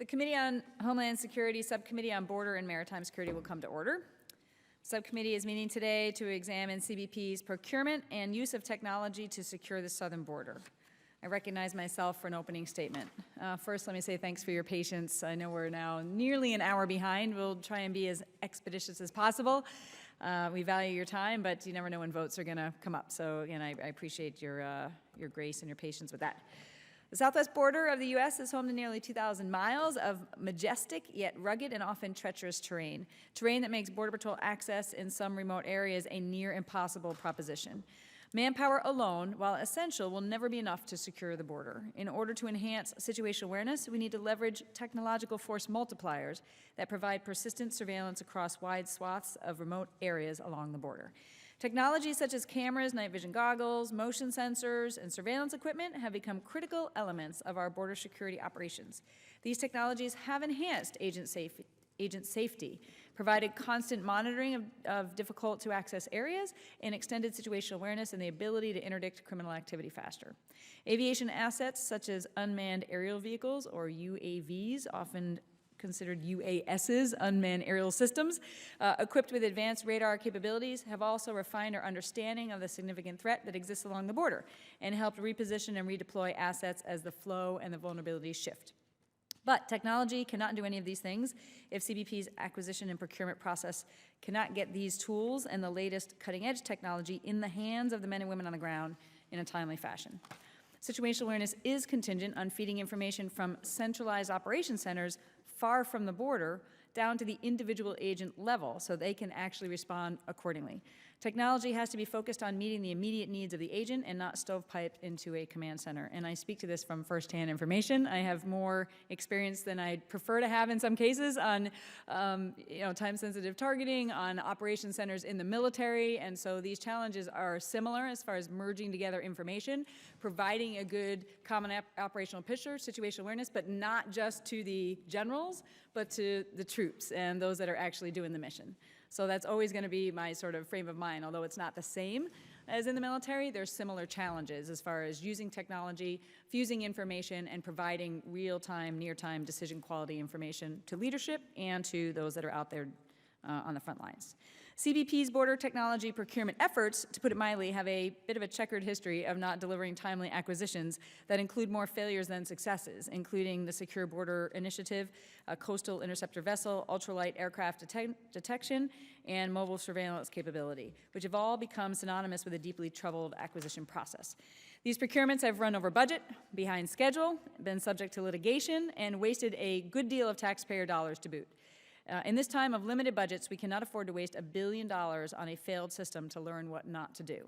Committee on Homeland Security Subcommittee on Border and Maritime Security will come to order. Subcommittee is meeting today to examine CBP's procurement and use of technology to secure the southern border. I recognize myself for an opening statement. First, let me say thanks for your patience. I know we're now nearly an hour behind. We'll try and be as expeditious as possible. We value your time, but you never know when votes are going to come up. So again, I appreciate your grace and your patience with that. The southwest border of the U.S. is home to nearly 2,000 miles of majestic yet rugged and often treacherous terrain that makes Border Patrol access in some remote areas a near impossible proposition. Manpower alone, while essential, will never be enough to secure the border. In order to enhance situational awareness, we need to leverage technological force multipliers that provide persistent surveillance across wide swaths of remote areas along the border. Technologies such as cameras, night vision goggles, motion sensors, and surveillance equipment have become critical elements of our border security operations. These technologies have enhanced agent safety, provided constant monitoring of difficult-to-access areas, and extended situational awareness and the ability to interdict criminal activity faster. Aviation assets such as unmanned aerial vehicles, or UAVs, often considered UASs, unmanned aerial systems, equipped with advanced radar capabilities, have also refined our understanding of the significant threat that exists along the border and helped reposition and redeploy assets as the flow and the vulnerabilities shift. But technology cannot do any of these things if CBP's acquisition and procurement process cannot get these tools and the latest cutting-edge technology in the hands of the men and women on the ground in a timely fashion. Situational awareness is contingent on feeding information from centralized operation centers far from the border down to the individual agent level so they can actually respond accordingly. Technology has to be focused on meeting the immediate needs of the agent and not stovepiped into a command center. And I speak to this from firsthand information. I have more experience than I'd prefer to have in some cases on time-sensitive targeting, on operation centers in the military. And so these challenges are similar as far as merging together information, providing a good common operational picture, situational awareness, but not just to the generals, but to the troops and those that are actually doing the mission. So that's always going to be my sort of frame of mind. Although it's not the same as in the military, there's similar challenges as far as using technology, fusing information, and providing real-time, near-time decision quality information to leadership and to those that are out there on the front lines. CBP's border technology procurement efforts, to put it mildly, have a bit of a checkered history of not delivering timely acquisitions that include more failures than successes, including the Secure Border Initiative, a coastal interceptor vessel, ultralight aircraft detection, and mobile surveillance capability, which have all become synonymous with a deeply troubled acquisition process. These procurements have run over budget, behind schedule, been subject to litigation, and wasted a good deal of taxpayer dollars to boot. In this time of limited budgets, we cannot afford to waste $1 billion on a failed system to learn what not to do.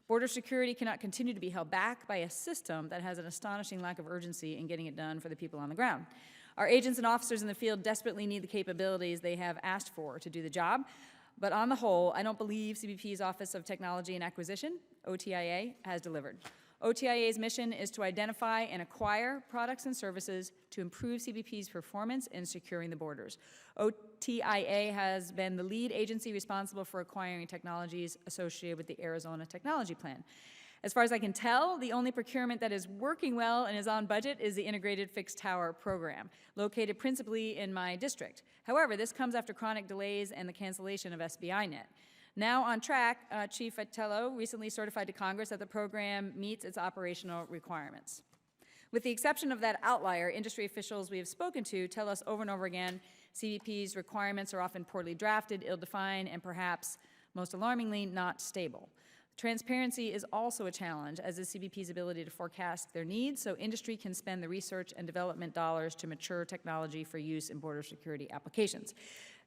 Border security cannot continue to be held back by a system that has an astonishing lack of urgency in getting it done for the people on the ground. Our agents and officers in the field desperately need the capabilities they have asked for to do the job, but on the whole, I don't believe CBP's Office of Technology and Acquisition, OTIA, has delivered. OTIA's mission is to identify and acquire products and services to improve CBP's performance in securing the borders. OTIA has been the lead agency responsible for acquiring technologies associated with the Arizona Technology Plan. As far as I can tell, the only procurement that is working well and is on budget is the Integrated Fixed Tower Program, located principally in my district. However, this comes after chronic delays and the cancellation of SBInet. Now on track, Chief Vitello recently certified to Congress that the program meets its operational requirements. With the exception of that outlier, industry officials we have spoken to tell us over and over again CBP's requirements are often poorly drafted, ill-defined, and perhaps, most alarmingly, not stable. Transparency is also a challenge, as is CBP's ability to forecast their needs so industry can spend the research and development dollars to mature technology for use in border security applications.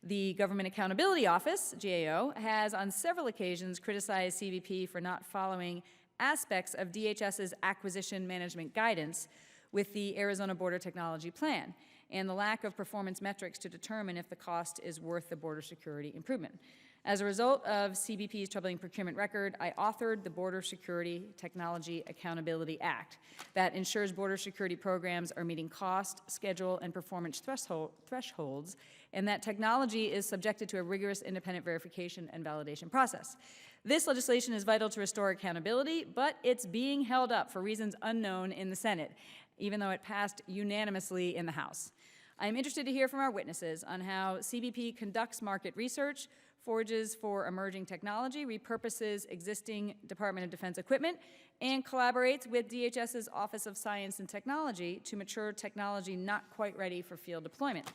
The Government Accountability Office, GAO, has on several occasions criticized CBP for not following aspects of DHS's acquisition management guidance with the Arizona Border Technology Plan and the lack of performance metrics to determine if the cost is worth the border security improvement. As a result of CBP's troubling procurement record, I authored the Border Security Technology Accountability Act that ensures border security programs are meeting cost, schedule, and performance thresholds, and that technology is subjected to a rigorous independent verification and validation process. This legislation is vital to restore accountability, but it's being held up for reasons unknown in the Senate, even though it passed unanimously in the House. I am interested to hear from our witnesses on how CBP conducts market research, forges for emerging technology, repurposes existing Department of Defense equipment, and collaborates with DHS's Office of Science and Technology to mature technology not quite ready for field deployment.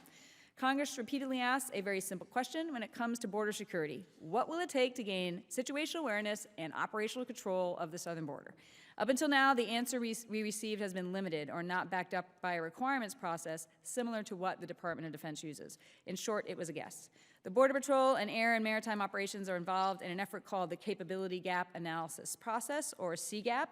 Congress repeatedly asks a very simple question when it comes to border security. What will it take to gain situational awareness and operational control of the southern border? Up until now, the answer we received has been limited or not backed up by a requirements process similar to what the Department of Defense uses. In short, it was a guess. The Border Patrol and Air and Maritime Operations are involved in an effort called the Capability Gap Analysis Process, or CGAP,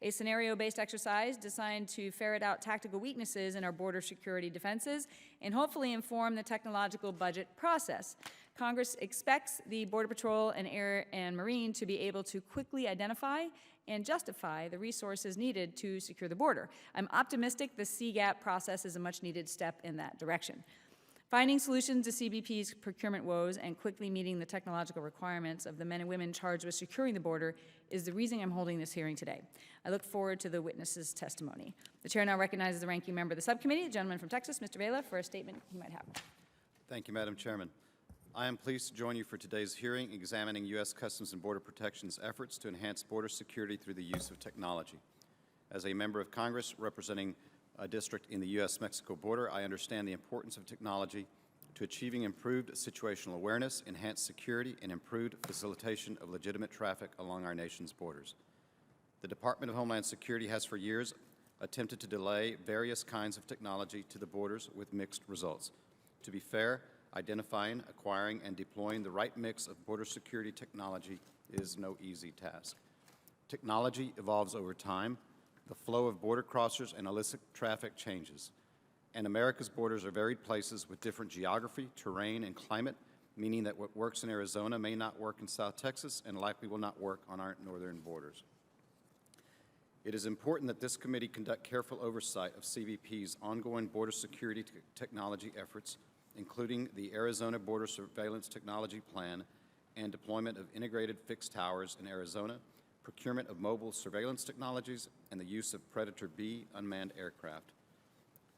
a scenario-based exercise designed to ferret out tactical weaknesses in our border security defenses and hopefully inform the technological budget process. Congress expects the Border Patrol and Air and Marine to be able to quickly identify and justify the resources needed to secure the border. I'm optimistic the CGAP process is a much-needed step in that direction. Finding solutions to CBP's procurement woes and quickly meeting the technological requirements of the men and women charged with securing the border is the reason I'm holding this hearing today. I look forward to the witnesses' testimony. The chair now recognizes the ranking member of the subcommittee, the gentleman from Texas, Mr. Vela, for a statement he might have. Thank you, Madam Chairman. I am pleased to join you for today's hearing examining U.S. Customs and Border Protection's efforts to enhance border security through the use of technology. As a member of Congress representing a district in the U.S.-Mexico border, I understand the importance of technology to achieving improved situational awareness, enhanced security, and improved facilitation of legitimate traffic along our nation's borders. The Department of Homeland Security has for years attempted to delay various kinds of technology to the borders with mixed results. To be fair, identifying, acquiring, and deploying the right mix of border security technology is no easy task. Technology evolves over time. The flow of border crossers and illicit traffic changes. And America's borders are varied places with different geography, terrain, and climate, meaning that what works in Arizona may not work in South Texas and likely will not work on our northern borders. It is important that this committee conduct careful oversight of CBP's ongoing border security technology efforts, including the Arizona Border Surveillance Technology Plan and deployment of integrated fixed towers in Arizona, procurement of mobile surveillance technologies, and the use of Predator B unmanned aircraft.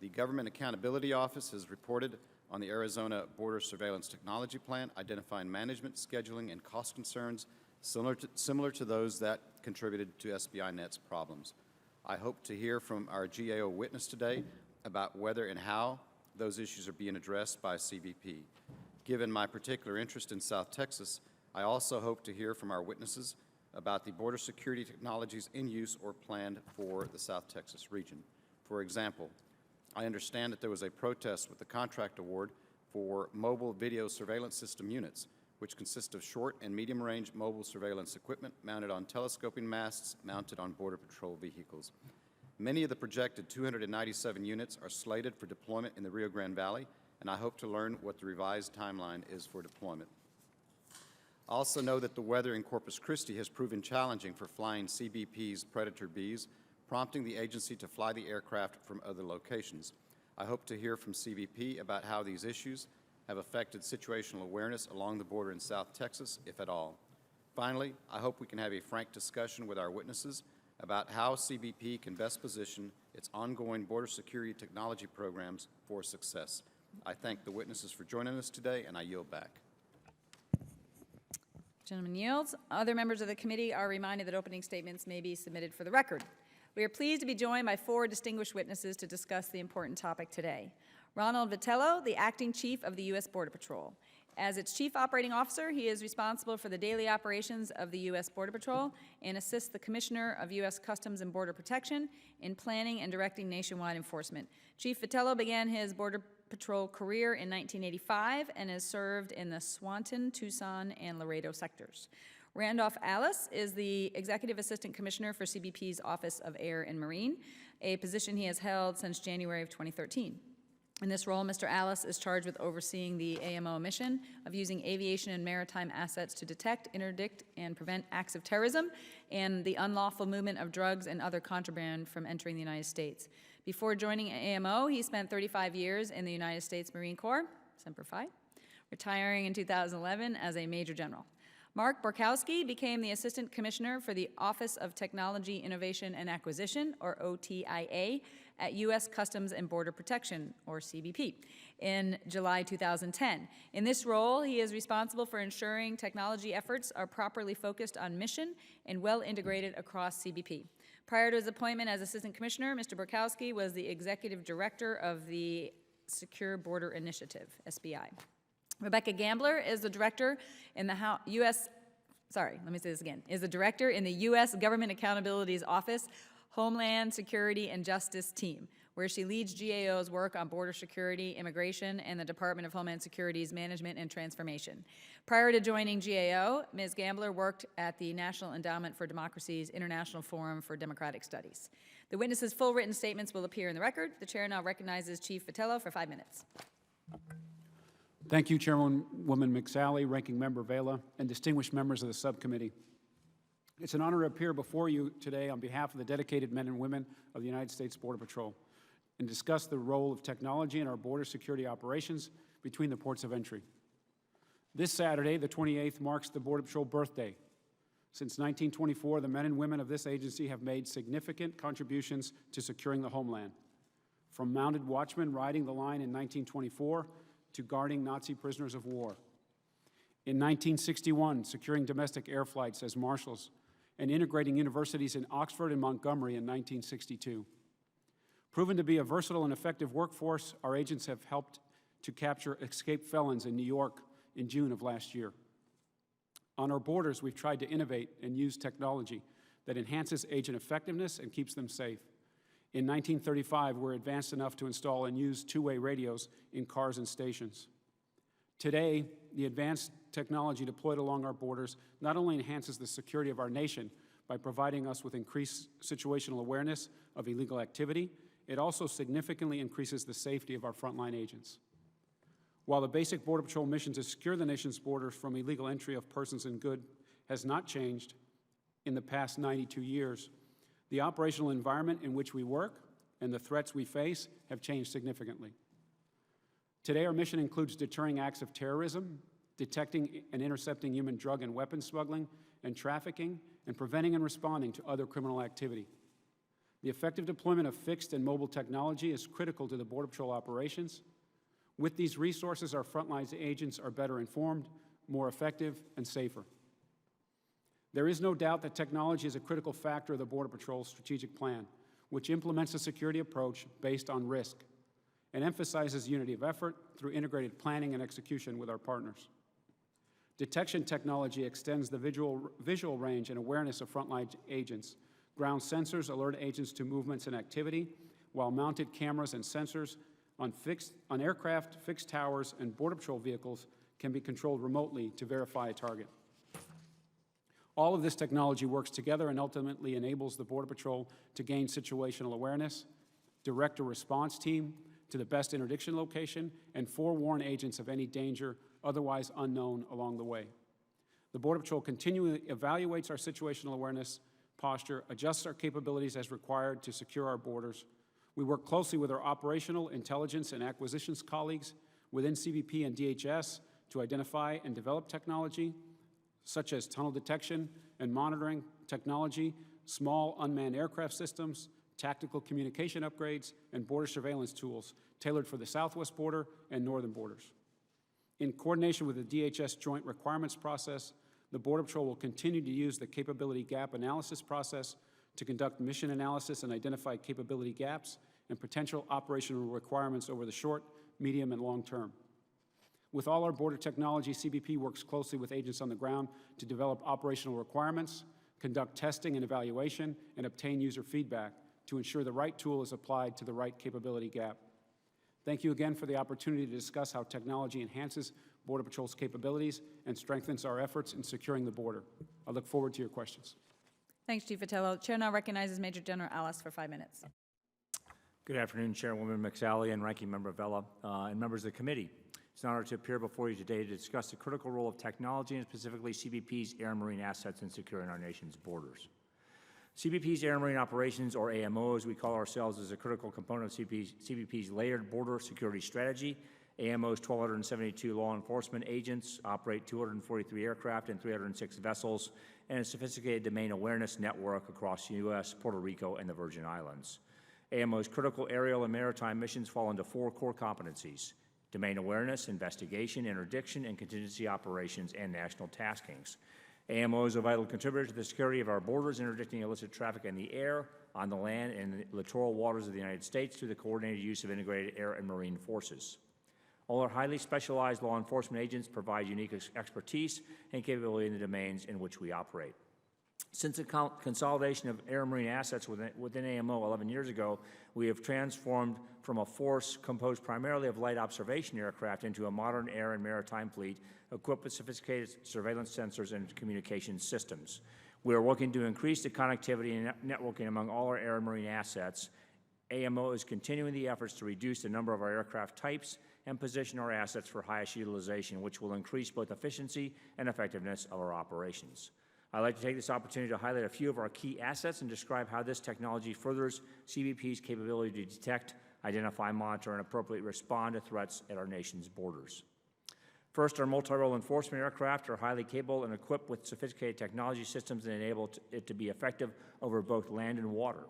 The Government Accountability Office has reported on the Arizona Border Surveillance Technology Plan, identifying management, scheduling, and cost concerns similar to those that contributed to SBI Net's problems. I hope to hear from our GAO witness today about whether and how those issues are being addressed by CBP. Given my particular interest in South Texas, I also hope to hear from our witnesses about the border security technologies in use or planned for the South Texas region. For example, I understand that there was a protest with the contract award for mobile video surveillance system units, which consist of short and medium-range mobile surveillance equipment mounted on telescoping masts mounted on Border Patrol vehicles. Many of the projected 297 units are slated for deployment in the Rio Grande Valley, and I hope to learn what the revised timeline is for deployment. I also know that the weather in Corpus Christi has proven challenging for flying CBP's Predator Bs, prompting the agency to fly the aircraft from other locations. I hope to hear from CBP about how these issues have affected situational awareness along the border in South Texas, if at all. Finally, I hope we can have a frank discussion with our witnesses about how CBP can best position its ongoing border security technology programs for success. I thank the witnesses for joining us today, and I yield back. Gentleman yields. Other members of the committee are reminded that opening statements may be submitted for the record. We are pleased to be joined by 4 distinguished witnesses to discuss the important topic today. Ronald Vitello, the acting chief of the U.S. Border Patrol. As its chief operating officer, he is responsible for the daily operations of the U.S. Border Patrol and assists the Commissioner of U.S. Customs and Border Protection in planning and directing nationwide enforcement. Chief Vitello began his Border Patrol career in 1985 and has served in the Swanton, Tucson, and Laredo sectors. Randolph Alice is the Executive Assistant Commissioner for CBP's Office of Air and Marine, a position he has held since January of 2013. In this role, Mr. Alice is charged with overseeing the AMO mission of using aviation and maritime assets to detect, interdict, and prevent acts of terrorism and the unlawful movement of drugs and other contraband from entering the United States. Before joining AMO, he spent 35 years in the United States Marine Corps, Semper Fi, retiring in 2011 as a Major General. Mark Borkowski became the Assistant Commissioner for the Office of Technology, Innovation, and Acquisition, or OTIA, at U.S. Customs and Border Protection, or CBP, in July 2010. In this role, he is responsible for ensuring technology efforts are properly focused on mission and well integrated across CBP. Prior to his appointment as Assistant Commissioner, Mr. Borkowski was the Executive Director of the Secure Border Initiative, SBI. Rebecca Gambler is the Director in the is the Director in the U.S. Government Accountability's Office, Homeland Security and Justice Team, where she leads GAO's work on border security, immigration, and the Department of Homeland Security's management and transformation. Prior to joining GAO, Ms. Gambler worked at the National Endowment for Democracy's International Forum for Democratic Studies. The witnesses' full written statements will appear in the record. The chair now recognizes Chief Vitello for 5 minutes. Thank you, Chairwoman McSally, Ranking Member Vela, and distinguished members of the subcommittee. It's an honor to appear before you today on behalf of the dedicated men and women of the United States Border Patrol and discuss the role of technology in our border security operations between the ports of entry. This Saturday, the 28th, marks the Border Patrol birthday. Since 1924, the men and women of this agency have made significant contributions to securing the homeland, from mounted watchmen riding the line in 1924 to guarding Nazi prisoners of war. In 1961, securing domestic air flights as marshals and integrating universities in Oxford and Montgomery in 1962. Proven to be a versatile and effective workforce, our agents have helped to capture escaped felons in New York in June of last year. On our borders, we've tried to innovate and use technology that enhances agent effectiveness and keeps them safe. In 1935, we're advanced enough to install and use two-way radios in cars and stations. Today, the advanced technology deployed along our borders not only enhances the security of our nation by providing us with increased situational awareness of illegal activity, it also significantly increases the safety of our frontline agents. While the basic Border Patrol mission to secure the nation's borders from illegal entry of persons and goods has not changed in the past 92 years, the operational environment in which we work and the threats we face have changed significantly. Today, our mission includes deterring acts of terrorism, detecting and intercepting human drug and weapons smuggling and trafficking, and preventing and responding to other criminal activity. The effective deployment of fixed and mobile technology is critical to the Border Patrol operations. With these resources, our frontline agents are better informed, more effective, and safer. There is no doubt that technology is a critical factor of the Border Patrol's strategic plan, which implements a security approach based on risk and emphasizes unity of effort through integrated planning and execution with our partners. Detection technology extends the visual range and awareness of frontline agents. Ground sensors alert agents to movements and activity, while mounted cameras and sensors on aircraft, fixed towers, and Border Patrol vehicles can be controlled remotely to verify a target. All of this technology works together and ultimately enables the Border Patrol to gain situational awareness, direct a response team to the best interdiction location, and forewarn agents of any danger otherwise unknown along the way. The Border Patrol continually evaluates our situational awareness posture, adjusts our capabilities as required to secure our borders. We work closely with our operational, intelligence, and acquisitions colleagues within CBP and DHS to identify and develop technology such as tunnel detection and monitoring technology, small unmanned aircraft systems, tactical communication upgrades, and border surveillance tools tailored for the southwest border and northern borders. In coordination with the DHS Joint Requirements process, the Border Patrol will continue to use the capability gap analysis process to conduct mission analysis and identify capability gaps and potential operational requirements over the short, medium, and long term. With all our border technology, CBP works closely with agents on the ground to develop operational requirements, conduct testing and evaluation, and obtain user feedback to ensure the right tool is applied to the right capability gap. Thank you again for the opportunity to discuss how technology enhances Border Patrol's capabilities and strengthens our efforts in securing the border. I look forward to your questions. Thanks, Chief Vitello. Chair now recognizes Major General Alice for 5 minutes. Good afternoon, Chairwoman McSally and Ranking Member Vela, and members of the committee. It's an honor to appear before you today to discuss the critical role of technology and specifically CBP's air and marine assets in securing our nation's borders. CBP's air and marine operations, or AMO as we call ourselves, is a critical component of CBP's layered border security strategy. AMO's 1,272 law enforcement agents operate 243 aircraft and 306 vessels and a sophisticated domain awareness network across the U.S., Puerto Rico, and the Virgin Islands. AMO's critical aerial and maritime missions fall into 4 core competencies: domain awareness, investigation, interdiction, and contingency operations, and national taskings. AMO is a vital contributor to the security of our borders, interdicting illicit traffic in the air, on the land, and the littoral waters of the United States through the coordinated use of integrated air and marine forces. All our highly specialized law enforcement agents provide unique expertise and capability in the domains in which we operate. Since the consolidation of air and marine assets within AMO 11 years ago, we have transformed from a force composed primarily of light observation aircraft into a modern air and maritime fleet equipped with sophisticated surveillance sensors and communication systems. We are working to increase the connectivity and networking among all our air and marine assets. AMO is continuing the efforts to reduce the number of our aircraft types and position our assets for highest utilization, which will increase both efficiency and effectiveness of our operations. I'd like to take this opportunity to highlight a few of our key assets and describe how this technology furthers CBP's capability to detect, identify, monitor, and appropriately respond to threats at our nation's borders. First, our multi-role enforcement aircraft are highly capable and equipped with sophisticated technology systems that enable it to be effective over both land and water.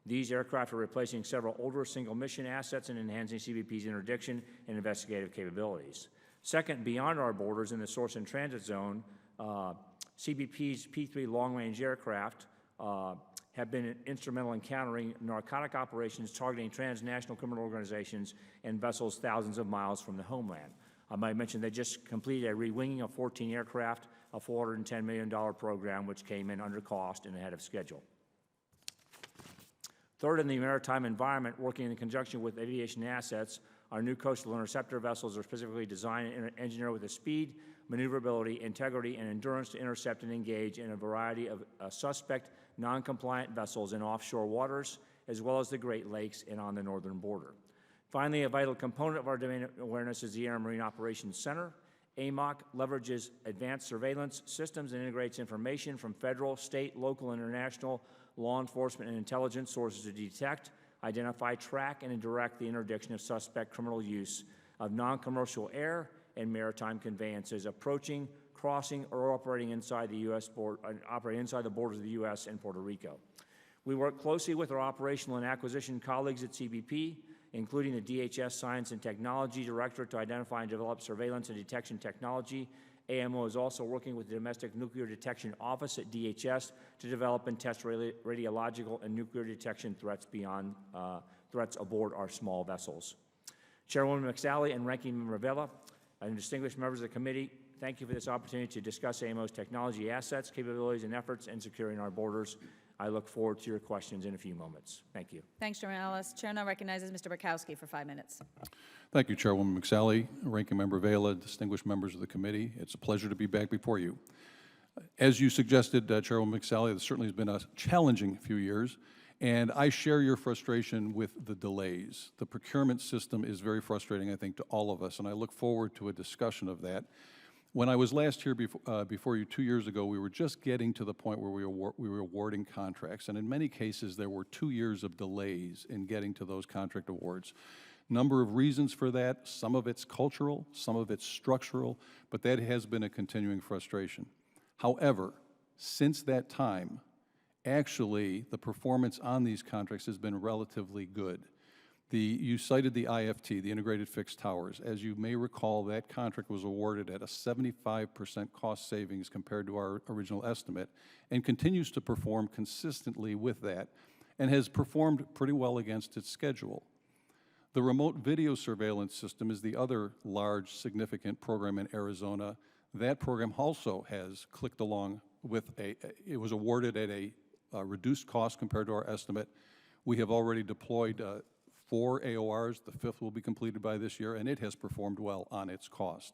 These aircraft are replacing several older single-mission assets and enhancing CBP's interdiction and investigative capabilities. Second, beyond our borders in the source and transit zone, CBP's P-3 long-range aircraft have been instrumental in countering narcotic operations targeting transnational criminal organizations and vessels thousands of miles from the homeland. I might mention they just completed a re-winging of 14 aircraft, a $410 million program, which came in under cost and ahead of schedule. Third, in the maritime environment, working in conjunction with aviation assets, our new coastal interceptor vessels are specifically designed and engineered with the speed, maneuverability, integrity, and endurance to intercept and engage in a variety of suspect, non-compliant vessels in offshore waters, as well as the Great Lakes and on the northern border. Finally, a vital component of our domain awareness is the Air and Marine Operations Center. AMOC leverages advanced surveillance systems and integrates information from federal, state, local, and international law enforcement and intelligence sources to detect, identify, track, and direct the interdiction of suspect criminal use of non-commercial air and maritime conveyances approaching, crossing, or operating inside the U.S. operating inside the borders of the U.S. and Puerto Rico. We work closely with our operational and acquisition colleagues at CBP, including the DHS Science and Technology Directorate, to identify and develop surveillance and detection technology. AMO is also working with the Domestic Nuclear Detection Office at DHS to develop and test radiological and nuclear detection threats beyond threats aboard our small vessels. Chairwoman McSally and Ranking Member Vela and distinguished members of the committee, thank you for this opportunity to discuss AMO's technology assets, capabilities, and efforts in securing our borders. I look forward to your questions in a few moments. Thank you. Thanks, Chairman Ellis. Chair now recognizes Mr. Burkowski for 5 minutes. Thank you, Chairwoman McSally, Ranking Member Vela, distinguished members of the committee. It's a pleasure to be back before you. As you suggested, Chairwoman McSally, this certainly has been a challenging few years, and I share your frustration with the delays. The procurement system is very frustrating, I think, to all of us, and I look forward to a discussion of that. When I was last here before you 2 years ago, we were just getting to the point where we were awarding contracts, and in many cases there were 2 years of delays in getting to those contract awards. Number of reasons for that. Some of it's cultural, some of it's structural, but that has been a continuing frustration. However, since that time, actually the performance on these contracts has been relatively good. You cited the IFT, the Integrated Fixed Towers. As you may recall, that contract was awarded at a 75% cost savings compared to our original estimate and continues to perform consistently with that and has performed pretty well against its schedule. The remote video surveillance system is the other large, significant program in Arizona. That program also has clicked along with it was awarded at a reduced cost compared to our estimate. We have already deployed 4 AORs, the 5th will be completed by this year, and it has performed well on its cost.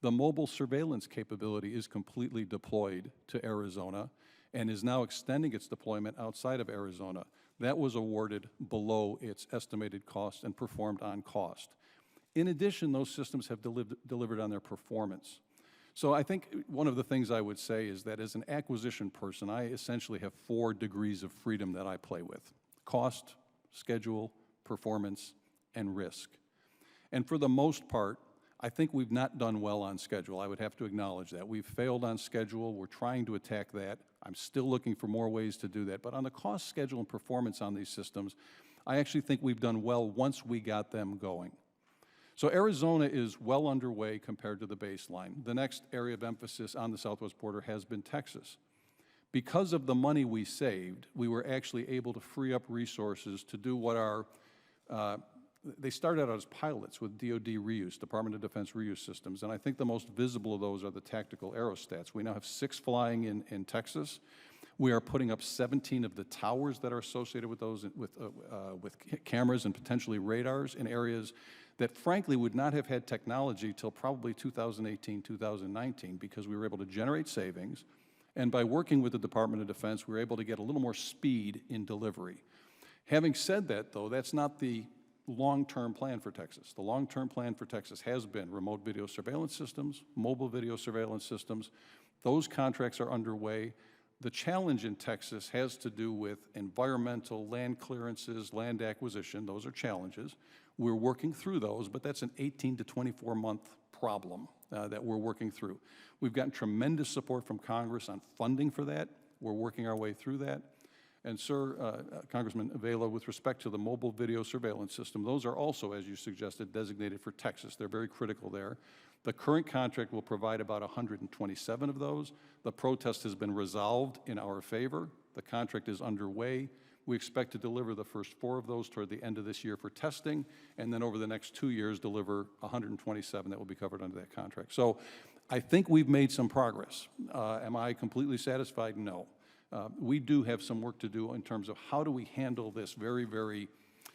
The mobile surveillance capability is completely deployed to Arizona and is now extending its deployment outside of Arizona. That was awarded below its estimated cost and performed on cost. In addition, those systems have delivered on their performance. So I think one of the things I would say is that as an acquisition person, I essentially have 4 degrees of freedom that I play with: cost, schedule, performance, and risk. And for the most part, I think we've not done well on schedule. I would have to acknowledge that. We've failed on schedule. We're trying to attack that. I'm still looking for more ways to do that. But on the cost, schedule, and performance on these systems, I actually think we've done well once we got them going. So Arizona is well underway compared to the baseline. The next area of emphasis on the southwest border has been Texas. Because of the money we saved, we were actually able to free up resources to do what they started out as pilots with DoD reuse, Department of Defense reuse systems, and I think the most visible of those are the tactical aerostats. We now have 6 flying in Texas. We are putting up 17 of the towers that are associated with those, with cameras and potentially radars in areas that frankly would not have had technology till probably 2018, 2019, because we were able to generate savings, and by working with the Department of Defense, we were able to get a little more speed in delivery. Having said that, though, that's not the long-term plan for Texas. The long-term plan for Texas has been remote video surveillance systems, mobile video surveillance systems. Those contracts are underway. The challenge in Texas has to do with environmental, land clearances, land acquisition. Those are challenges. We're working through those, but that's an 18 to 24-month problem that we're working through. We've gotten tremendous support from Congress on funding for that. We're working our way through that. And sir, Congressman Avila, with respect to the mobile video surveillance system, those are also, as you suggested, designated for Texas. They're very critical there. The current contract will provide about 127 of those. The protest has been resolved in our favor. The contract is underway. We expect to deliver the first 4 of those toward the end of this year for testing, and then over the next 2 years deliver 127 that will be covered under that contract. So I think we've made some progress. Am I completely satisfied? No. We do have some work to do in terms of how do we handle this very, very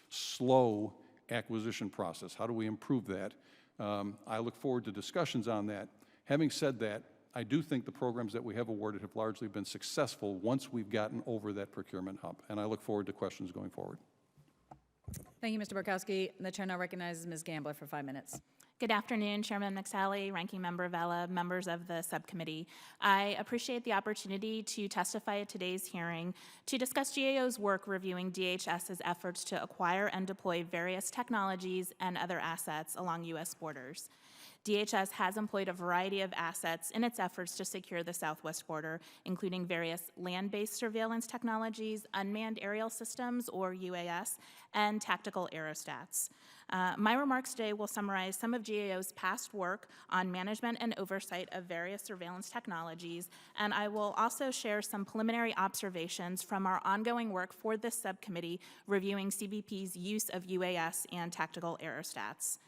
slow acquisition process? How do we improve that? I look forward to discussions on that. Having said that, I do think the programs that we have awarded have largely been successful once we've gotten over that procurement hump, and I look forward to questions going forward. Thank you, Mr. Borkowski. The chair now recognizes Ms. Gambler for 5 minutes. Good afternoon, Chairman McSally, Ranking Member Vella, members of the subcommittee. I appreciate the opportunity to testify at today's hearing to discuss GAO's work reviewing DHS's efforts to acquire and deploy various technologies and other assets along U.S. borders. DHS has employed a variety of assets in its efforts to secure the southwest border, including various land-based surveillance technologies, unmanned aerial systems, or UAS, and tactical aerostats. My remarks today will summarize some of GAO's past work on management and oversight of various surveillance technologies, and I will also share some preliminary observations from our ongoing work for this subcommittee reviewing CBP's use of UAS and tactical aerostats.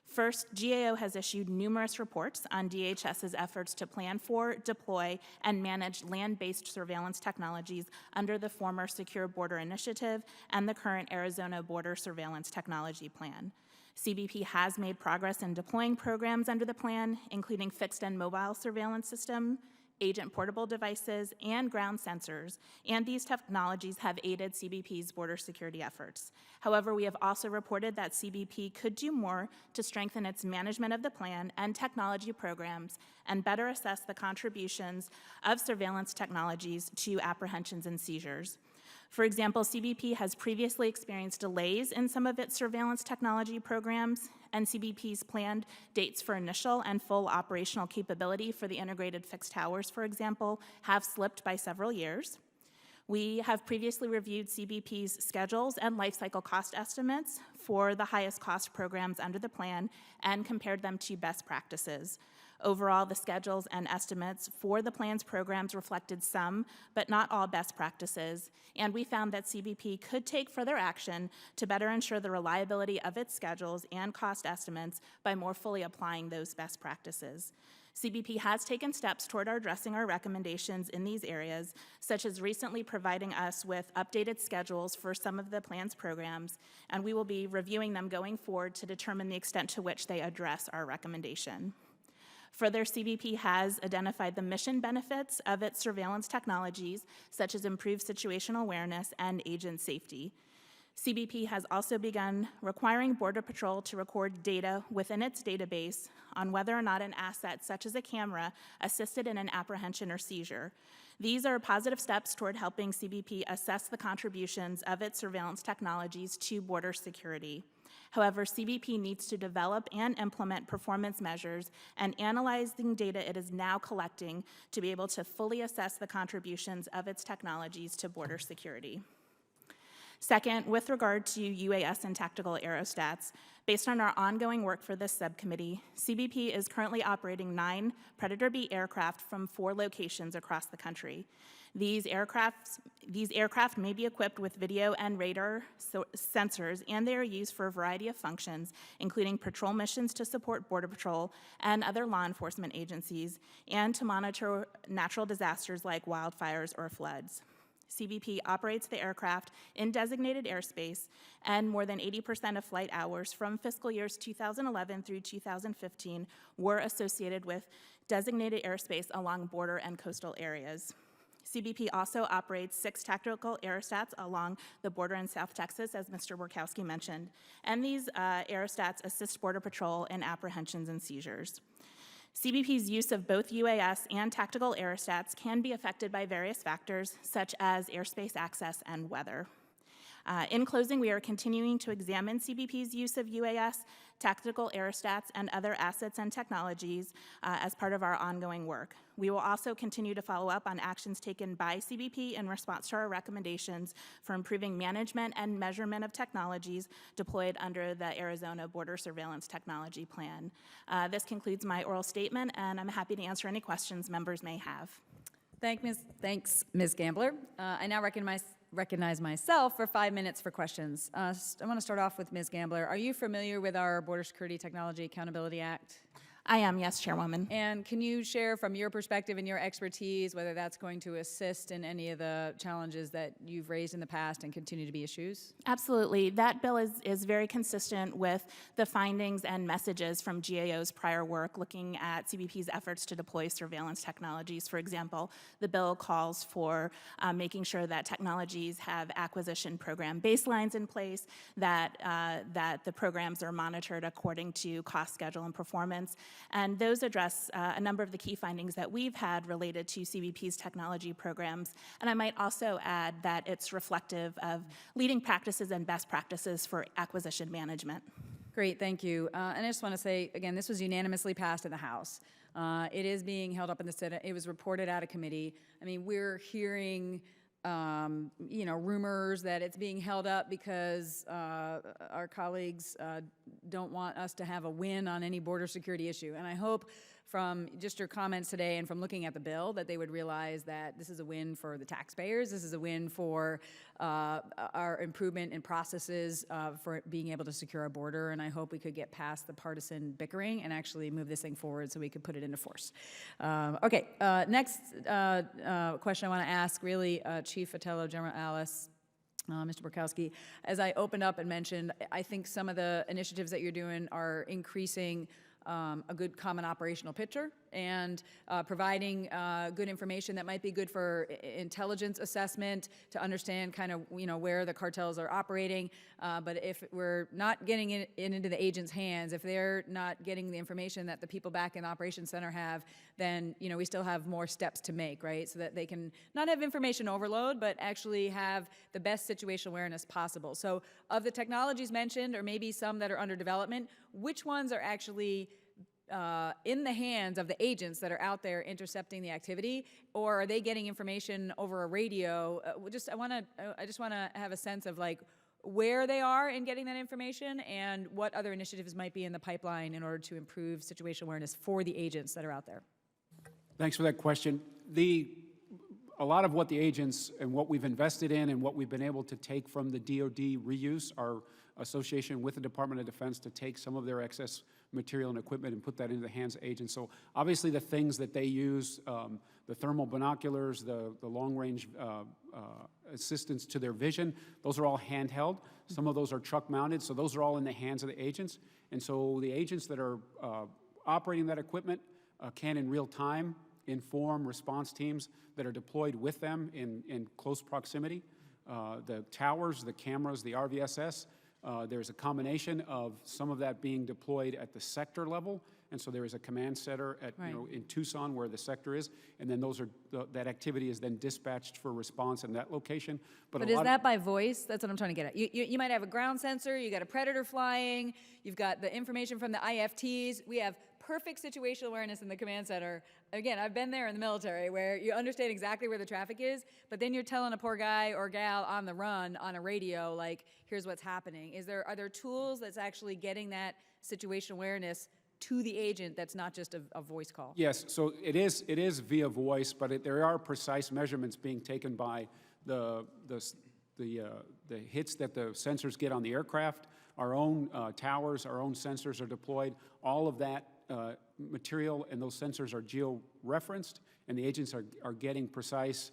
First, GAO has issued numerous reports on DHS's efforts to plan for, deploy, and manage land-based surveillance technologies under the former Secure Border Initiative and the current Arizona Border Surveillance Technology Plan. CBP has made progress in deploying programs under the plan, including fixed and mobile surveillance system, agent portable devices, and ground sensors, and these technologies have aided CBP's border security efforts. However, we have also reported that CBP could do more to strengthen its management of the plan and technology programs and better assess the contributions of surveillance technologies to apprehensions and seizures. For example, CBP has previously experienced delays in some of its surveillance technology programs, and CBP's planned dates for initial and full operational capability for the integrated fixed towers, for example, have slipped by several years. We have previously reviewed CBP's schedules and lifecycle cost estimates for the highest cost programs under the plan and compared them to best practices. Overall, the schedules and estimates for the plan's programs reflected some, but not all, best practices, and we found that CBP could take further action to better ensure the reliability of its schedules and cost estimates by more fully applying those best practices. CBP has taken steps toward addressing our recommendations in these areas, such as recently providing us with updated schedules for some of the plan's programs, and we will be reviewing them going forward to determine the extent to which they address our recommendation. Further, CBP has identified the mission benefits of its surveillance technologies, such as improved situational awareness and agent safety. CBP has also begun requiring Border Patrol to record data within its database on whether or not an asset, such as a camera, assisted in an apprehension or seizure. These are positive steps toward helping CBP assess the contributions of its surveillance technologies to border security. However, CBP needs to develop and implement performance measures and analyzing data it is now collecting to be able to fully assess the contributions of its technologies to border security. Second, with regard to UAS and tactical aerostats, based on our ongoing work for this subcommittee, CBP is currently operating 9 Predator B aircraft from 4 locations across the country. These aircraft may be equipped with video and radar sensors, and they are used for a variety of functions, including patrol missions to support Border Patrol and other law enforcement agencies, and to monitor natural disasters like wildfires or floods. CBP operates the aircraft in designated airspace, and more than 80% of flight hours from fiscal years 2011 through 2015 were associated with designated airspace along border and coastal areas. CBP also operates 6 tactical aerostats along the border in South Texas, as Mr. Borkowski mentioned, and these aerostats assist Border Patrol in apprehensions and seizures. CBP's use of both UAS and tactical aerostats can be affected by various factors, such as airspace access and weather. In closing, we are continuing to examine CBP's use of UAS, tactical aerostats, and other assets and technologies as part of our ongoing work. We will also continue to follow up on actions taken by CBP in response to our recommendations for improving management and measurement of technologies deployed under the Arizona Border Surveillance Technology Plan. This concludes my oral statement, and I'm happy to answer any questions members may have. Thanks, Ms. Gambler. I now recognize myself for 5 minutes for questions. I want to start off with Ms. Gambler. Are you familiar with our Border Security Technology Accountability Act? I am, yes, Chairwoman. And can you share from your perspective and your expertise whether that's going to assist in any of the challenges that you've raised in the past and continue to be issues? Absolutely. That bill is very consistent with the findings and messages from GAO's prior work looking at CBP's efforts to deploy surveillance technologies. For example, the bill calls for making sure that technologies have acquisition program baselines in place, that the programs are monitored according to cost, schedule, and performance. And those address a number of the key findings that we've had related to CBP's technology programs. And I might also add that it's reflective of leading practices and best practices for acquisition management. Great, thank you. And I just want to say, again, this was unanimously passed in the House. It is being held up in the Senate. It was reported out of committee. I mean, we're hearing rumors that it's being held up because our colleagues don't want us to have a win on any border security issue. And I hope from just your comments today and from looking at the bill that they would realize that this is a win for the taxpayers. This is a win for our improvement in processes for being able to secure our border. And I hope we could get past the partisan bickering and actually move this thing forward so we could put it into force. Next question I want to ask, really, Chief Fratello, General Alice, Mr. Borkowski, as I opened up and mentioned, I think some of the initiatives that you're doing are increasing a good common operational picture and providing good information that might be good for intelligence assessment to understand kind of where the cartels are operating. But if we're not getting it into the agents' hands, if they're not getting the information that the people back in the Operations Center have, then we still have more steps to make, right? So that they can not have information overload, but actually have the best situational awareness possible. So of the technologies mentioned, or maybe some that are under development, which ones are actually in the hands of the agents that are out there intercepting the activity, or are they getting information over a radio? I just want to have a sense of like where they are in getting that information and what other initiatives might be in the pipeline in order to improve situational awareness for the agents that are out there. Thanks for that question. A lot of what the agents and what we've invested in and what we've been able to take from the DoD reuse, our association with the Department of Defense, to take some of their excess material and equipment and put that into the hands of agents. So obviously the things that they use, the thermal binoculars, the long-range assistance to their vision, those are all handheld. Some of those are truck-mounted, so those are all in the hands of the agents. And so the agents that are operating that equipment can in real time inform response teams that are deployed with them in close proximity. The towers, the cameras, the RVSS, there's a combination of some of that being deployed at the sector level, and so there is a command center at in Tucson where the sector is, and then that activity is then dispatched for response in that location. But is that by voice? That's what I'm trying to get at. You might have a ground sensor, you got a Predator flying, you've got the information from the IFTs. We have perfect situational awareness in the command center. Again, I've been there in the military where you understand exactly where the traffic is, but then you're telling a poor guy or gal on the run on a radio, like, here's what's happening. Are there tools that's actually getting that situational awareness to the agent that's not just a voice call? Yes, so it is via voice, but there are precise measurements being taken by the hits that the sensors get on the aircraft. Our own towers, our own sensors are deployed. All of that material and those sensors are geo-referenced, and the agents are getting precise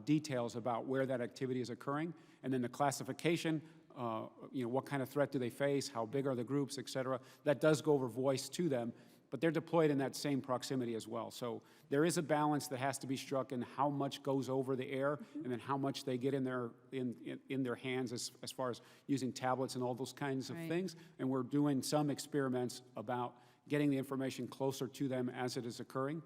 details about where that activity is occurring. And then the classification, what kind of threat do they face, how big are the groups, et cetera. That does go over voice to them, but they're deployed in that same proximity as well. So there is a balance that has to be struck in how much goes over the air and then how much they get in their hands as far as using tablets and all those kinds of things. And we're doing some experiments about getting the information closer to them as it is occurring.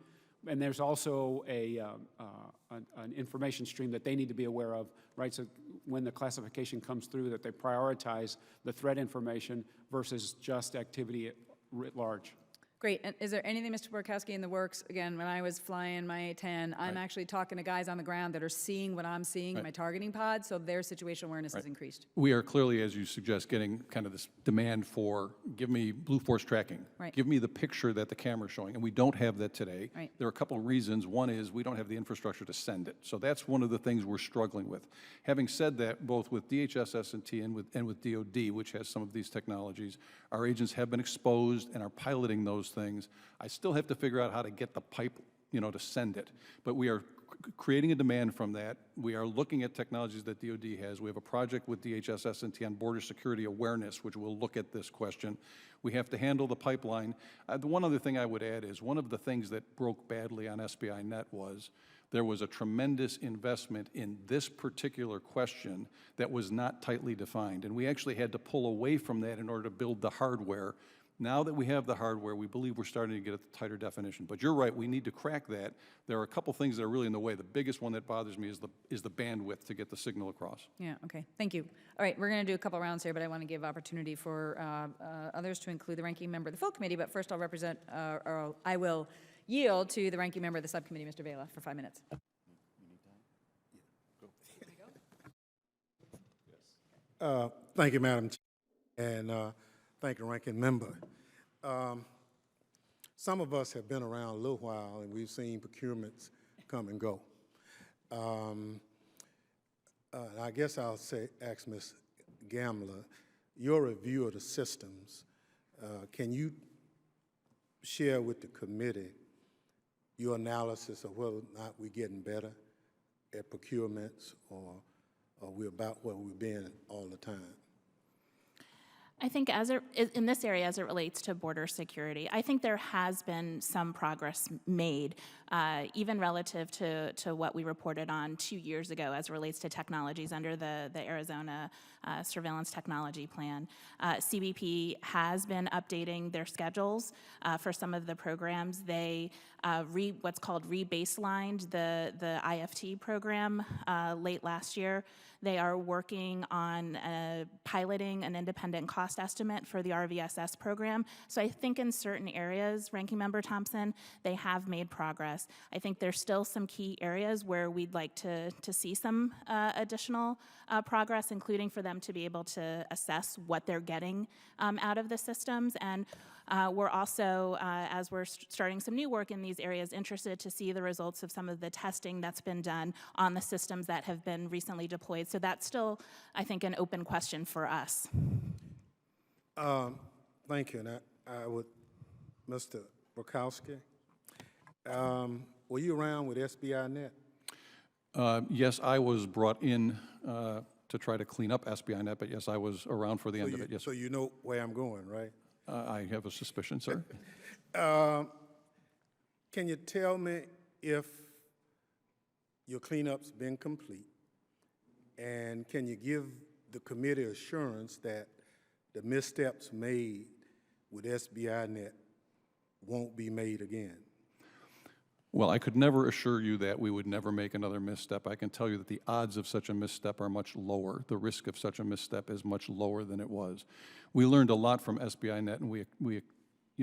And there's also an information stream that they need to be aware of, right? So when the classification comes through, that they prioritize the threat information versus just activity writ large. Great. And is there anything, Mr. Borkowski, in the works? Again, when I was flying my A-10, I'm actually talking to guys on the ground that are seeing what I'm seeing in my targeting pod, so their situational awareness has increased. We are clearly, as you suggest, getting kind of this demand for, give me Blue Force tracking. Right. Give me the picture that the camera's showing, and we don't have that today. Right. There are a couple of reasons. One is we don't have the infrastructure to send it. So that's one of the things we're struggling with. Having said that, both with DHS S&T and with DOD, which has some of these technologies, our agents have been exposed and are piloting those things. I still have to figure out how to get the pipe, to send it. But we are creating a demand from that. We are looking at technologies that DOD has. We have a project with DHS S&T on border security awareness, which will look at this question. We have to handle the pipeline. The one other thing I would add is one of the things that broke badly on SBI Net was there was a tremendous investment in this particular question that was not tightly defined. And we actually had to pull away from that in order to build the hardware. Now that we have the hardware, we believe we're starting to get a tighter definition. But you're right, we need to crack that. There are a couple things that are really in the way. The biggest one that bothers me is the bandwidth to get the signal across. Yeah, okay, thank you. All right, we're going to do a couple rounds here, but I want to give opportunity for others to include the ranking member of the full committee, but first I will yield to the ranking member of the subcommittee, Mr. Vela, for 5 minutes. Thank you, Madam Chair, and thank you, ranking member. Some of us have been around a little while, and we've seen procurements come and go. I guess I'll ask Ms. Gamler, your review of the systems, can you share with the committee your analysis of whether or not we're getting better at procurements, or we're about where we've been all the time? I think in this area, as it relates to border security, I think there has been some progress made, even relative to what we reported on 2 years ago as it relates to technologies under the Arizona Surveillance Technology Plan. CBP has been updating their schedules for some of the programs. They what's called re-baselined the IFT program late last year. They are working on piloting an independent cost estimate for the RVSS program. So I think in certain areas, Ranking Member Thompson, they have made progress. I think there's still some key areas where we'd like to see some additional progress, including for them to be able to assess what they're getting out of the systems. And we're also, as we're starting some new work in these areas, interested to see the results of some of the testing that's been done on the systems that have been recently deployed. So that's still, I think, an open question for us. Thank you. And I would, Mr. Borkowski, were you around with SBI Net? Yes, I was brought in to try to clean up SBI Net, but yes, I was around for the end of it. Yes. So you know where I'm going, right? I have a suspicion, sir. Can you tell me if your cleanup's been complete? And can you give the committee assurance that the missteps made with SBI Net won't be made again? Well, I could never assure you that we would never make another misstep. I can tell you that the odds of such a misstep are much lower. The risk of such a misstep is much lower than it was. We learned a lot from SBI Net, and we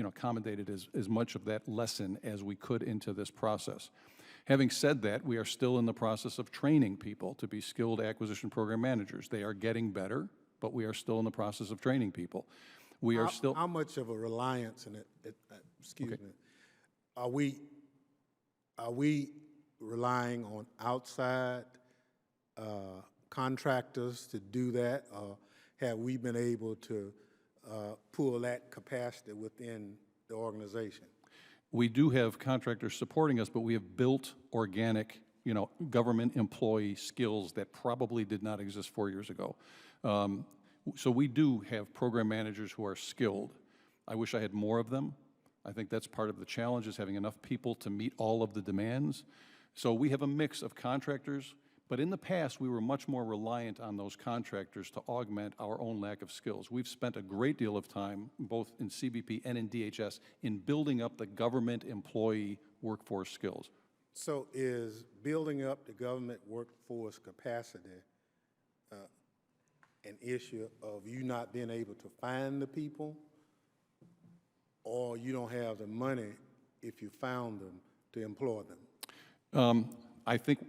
accommodated as much of that lesson as we could into this process. Having said that, we are still in the process of training people to be skilled acquisition program managers. They are getting better, but we are still in the process of training people. We are still. How much of a reliance, and excuse Okay. me, are we relying on outside contractors to do that, or have we been able to pull that capacity within the organization? We do have contractors supporting us, but we have built organic, government employee skills that probably did not exist 4 years ago. So we do have program managers who are skilled. I wish I had more of them. I think that's part of the challenge, is having enough people to meet all of the demands. So we have a mix of contractors, but in the past, we were much more reliant on those contractors to augment our own lack of skills. We've spent a great deal of time, both in CBP and in DHS, in building up the government employee workforce skills. So is building up the government workforce capacity an issue of you not being able to find the people, or you don't have the money, if you found them, to employ them? I think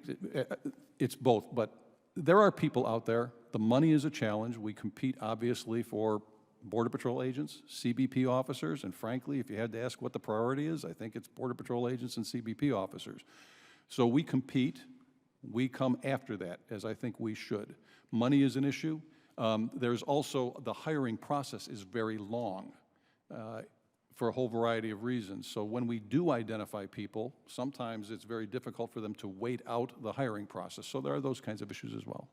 it's both, but there are people out there. The money is a challenge. We compete, obviously, for Border Patrol agents, CBP officers, and frankly, if you had to ask what the priority is, I think it's Border Patrol agents and CBP officers. So we compete. We come after that, as I think we should. Money is an issue. There's also, the hiring process is very long. For a whole variety of reasons. So when we do identify people, sometimes it's very difficult for them to wait out the hiring process. So there are those kinds of issues as well.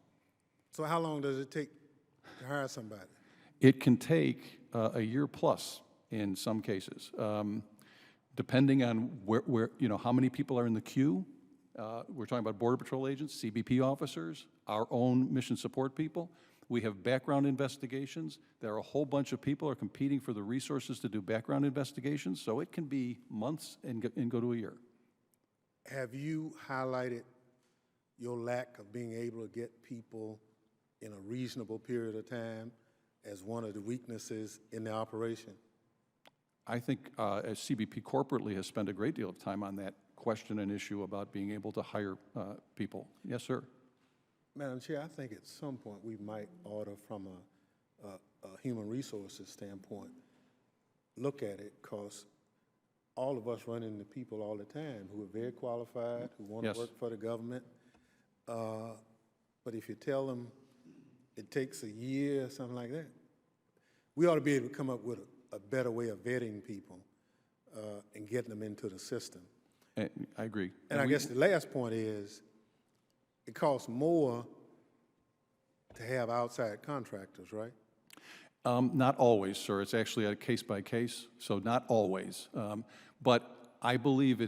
So how long does it take to hire somebody? It can take a year plus in some cases, depending on where how many people are in the queue. We're talking about Border Patrol agents, CBP officers, our own mission support people. We have background investigations. There are a whole bunch of people who are competing for the resources to do background investigations, so it can be months and go to a year. Have you highlighted your lack of being able to get people in a reasonable period of time as one of the weaknesses in the operation? I think as CBP corporately has spent a great deal of time on that question and issue about being able to hire people. Yes, sir. Madam Chair, I think at some point we might order from a human resources standpoint, look at it, because all of us run into people all the time who are very qualified, who want Yes. to work for the government. But if you tell them it takes a year or something like that, we ought to be able to come up with a better way of vetting people and getting them into the system. I agree. And I guess the last point is, it costs more to have outside contractors, right? Not always, sir. It's actually a case by case, so not always. But I believe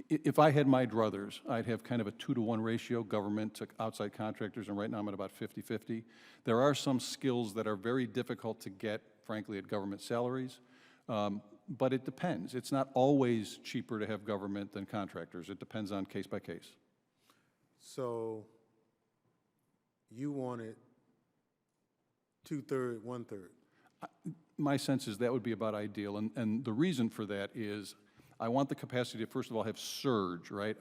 if I had my druthers, I'd have kind of a 2-to-1 ratio, government to outside contractors, and right now I'm at about 50-50. There are some skills that are very difficult to get, frankly, at government salaries, but it depends. It's not always cheaper to have government than contractors. It depends on case by case. So you wanted 2/3, 1/3. My sense is that would be about ideal, and the reason for that is I want the capacity to, first of all, have surge, right?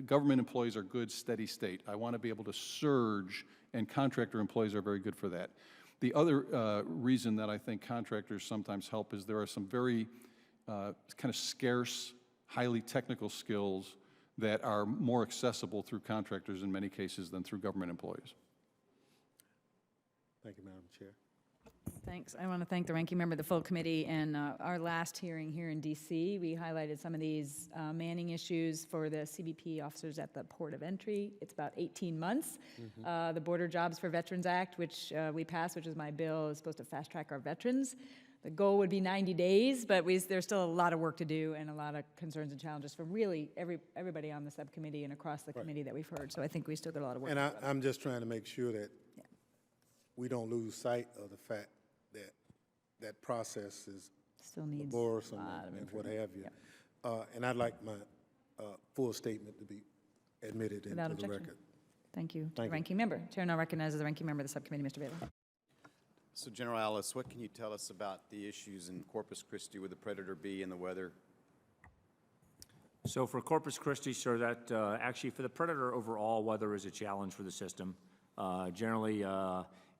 Government employees are good, steady state. I want to be able to surge, and contractor employees are very good for that. The other reason that I think contractors sometimes help is there are some very kind of scarce, highly technical skills that are more accessible through contractors in many cases than through government employees. Thank you, Madam Chair. Thanks. I want to thank the ranking member of the full committee. And our last hearing here in DC, we highlighted some of these manning issues for the CBP officers at the port of entry. It's about 18 months. The Border Jobs for Veterans Act, which we passed, which is my bill, is supposed to fast track our veterans. The goal would be 90 days, but there's still a lot of work to do and a lot of concerns and challenges from really everybody on the subcommittee and across the committee that we've heard. So I think we still got a lot of work And to do. I'm just trying to make sure that we don't lose sight of the fact that that process is Still needs laborious a lot of and what improvement. have you. And I'd like my full statement to be admitted Without into the objection. record. Thank you. Thank you. Ranking member. Chair now recognizes the ranking member of the subcommittee, Mr. Bailey. So General Alice, what can you tell us about the issues in Corpus Christi with the Predator B and the weather? So for Corpus Christi, sir, that actually for the Predator overall, weather is a challenge for the system. Generally,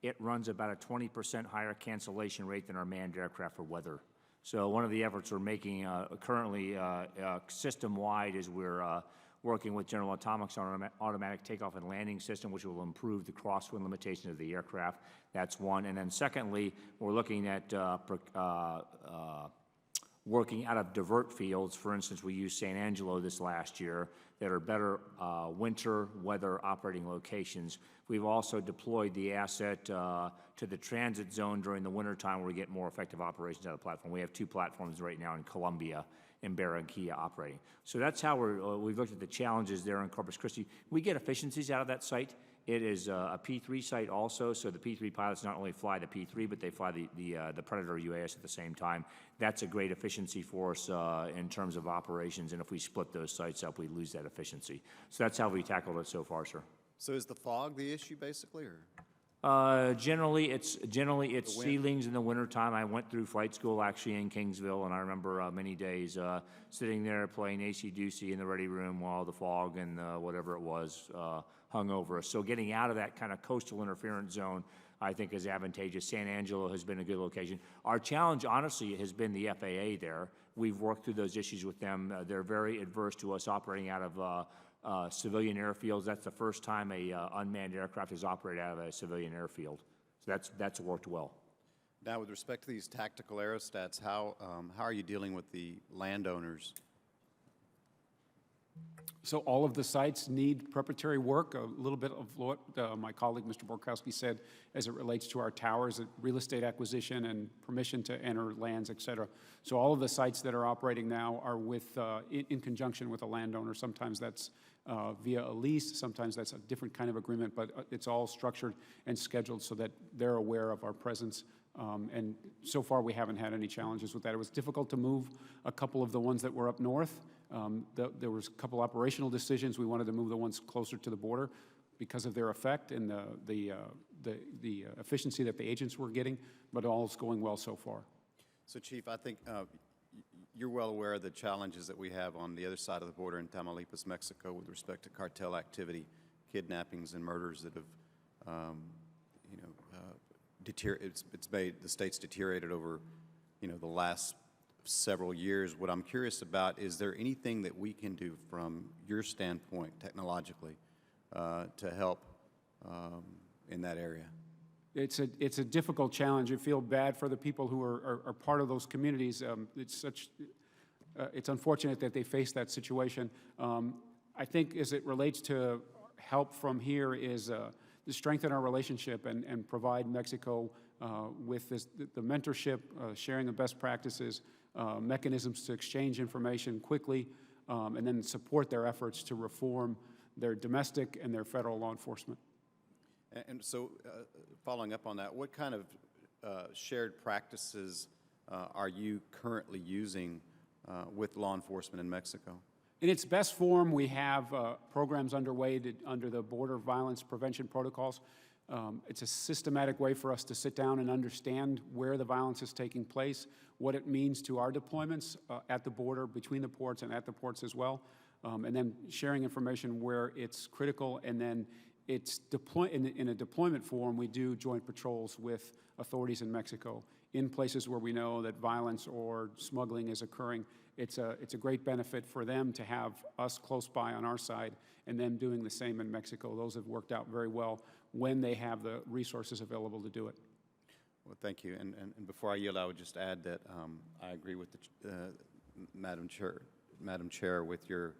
it runs about a 20% higher cancellation rate than our manned aircraft for weather. So one of the efforts we're making currently system-wide is we're working with General Atomics on an automatic takeoff and landing system, which will improve the crosswind limitation of the aircraft. That's one. And then secondly, we're looking at working out of divert fields. For instance, we used San Angelo this last year that are better winter weather operating locations. We've also deployed the asset to the transit zone during the wintertime where we get more effective operations out of the platform. We have 2 platforms right now in Columbia and Barranquilla operating. So that's how we've looked at the challenges there in Corpus Christi. We get efficiencies out of that site. It is a P3 site also, so the P3 pilots not only fly the P3, but they fly the Predator UAS at the same time. That's a great efficiency for us in terms of operations, and if we split those sites up, we lose that efficiency. So that's how we tackled it so far, sir. So is the fog the issue, basically, or? Generally, it's ceilings in the wintertime. I went through flight school actually in Kingsville, and I remember many days sitting there playing AC/DC in the ready room while the fog and whatever it was hung over us. So getting out of that kind of coastal interference zone, I think, is advantageous. San Angelo has been a good location. Our challenge, honestly, has been the FAA there. We've worked through those issues with them. They're very adverse to us operating out of civilian airfields. That's the first time a unmanned aircraft has operated out of a civilian airfield. So that's worked well. Now, with respect to these tactical aerostats, how are you dealing with the landowners? So all of the sites need preparatory work, a little bit of what my colleague, Mr. Borkowski, said as it relates to our towers, real estate acquisition and permission to enter lands, et cetera. So all of the sites that are operating now are with, in conjunction with a landowner. Sometimes that's via a lease, sometimes that's a different kind of agreement, but it's all structured and scheduled so that they're aware of our presence. And so far, we haven't had any challenges with that. It was difficult to move a couple of the ones that were up north. There was a couple operational decisions. We wanted to move the ones closer to the border because of their effect and the efficiency that the agents were getting, but all's going well so far. So, Chief, I think you're well aware of the challenges that we have on the other side of the border in Tamaulipas, Mexico, with respect to cartel activity, kidnappings, and murders that have, it's made the state's deteriorated over, the last several years. What I'm curious about, is there anything that we can do from your standpoint technologically to help in that area? It's a difficult challenge. You feel bad for the people who are part of those communities. It's unfortunate that they face that situation. I think as it relates to help from here is to strengthen our relationship and provide Mexico with the mentorship, sharing of best practices, mechanisms to exchange information quickly, and then support their efforts to reform their domestic and their federal law enforcement. And so, following up on that, what kind of shared practices are you currently using with law enforcement in Mexico? In its best form, we have programs underway under the Border Violence Prevention Protocols. It's a systematic way for us to sit down and understand where the violence is taking place, what it means to our deployments at the border, between the ports and at the ports as well, and then sharing information where it's critical. And then it's in a deployment form, we do joint patrols with authorities in Mexico in places where we know that violence or smuggling is occurring. It's a great benefit for them to have us close by on our side and them doing the same in Mexico. Those have worked out very well when they have the resources available to do it. Well, thank you. And before I yield, I would just add that I agree with Madam Chair, with your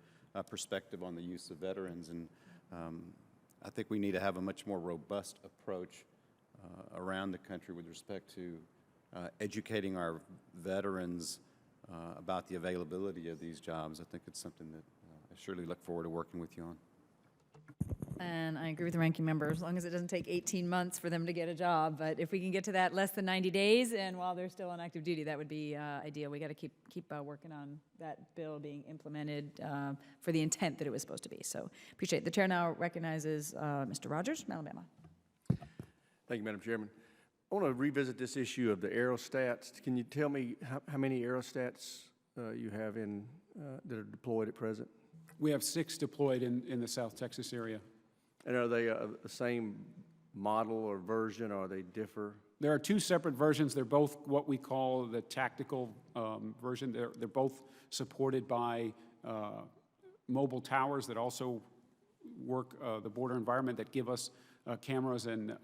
perspective on the use of veterans. And I think we need to have a much more robust approach around the country with respect to educating our veterans about the availability of these jobs. I think it's something that I surely look forward to working with you on. And I agree with the ranking member, as long as it doesn't take 18 months for them to get a job. But if we can get to that less than 90 days and while they're still on active duty, that would be ideal. We got to keep working on that bill being implemented for the intent that it was supposed to be. So appreciate it. The chair now recognizes Mr. Rogers from Alabama. Thank you, Madam Chairman. want to revisit this issue of the aerostats. Can you tell me how many aerostats you have in that are deployed at present? We have 6 deployed in the South Texas area. And are they the same model or version, or they differ? There are 2 separate versions. They're both what we call the tactical version. They're both supported by mobile towers that also work the border environment, that give us cameras and...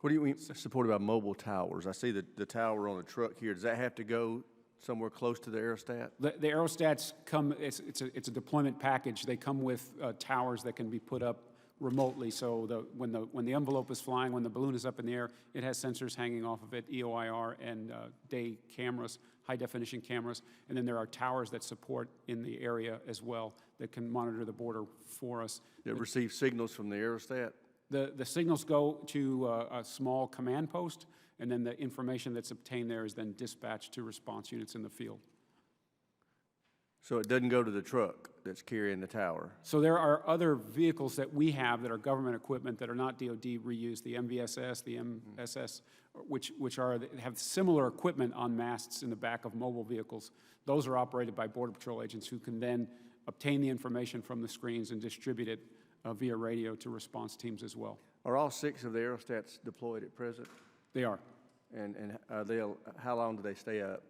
What do you mean supported by mobile towers? I see the tower on the truck here. Does that have to go somewhere close to the aerostat? The aerostats come, it's a deployment package. They come with towers that can be put up remotely. So when the envelope is flying, when the balloon is up in the air, it has sensors hanging off of it, EOIR and day cameras, high definition cameras. And then there are towers that support in the area as well that can monitor the border for us. That receive signals from the aerostat? The signals go to a small command post, and then the information that's obtained there is then dispatched to response units in the field. So it doesn't go to the truck that's carrying the tower? So there are other vehicles that we have that are government equipment that are not DOD reused, the MVSS, the MSS, which have similar equipment on masts in the back of mobile vehicles. Those are operated by Border Patrol agents who can then obtain the information from the screens and distribute it via radio to response teams as well. Are all 6 of the aerostats deployed at present? They are. And how long do they stay up?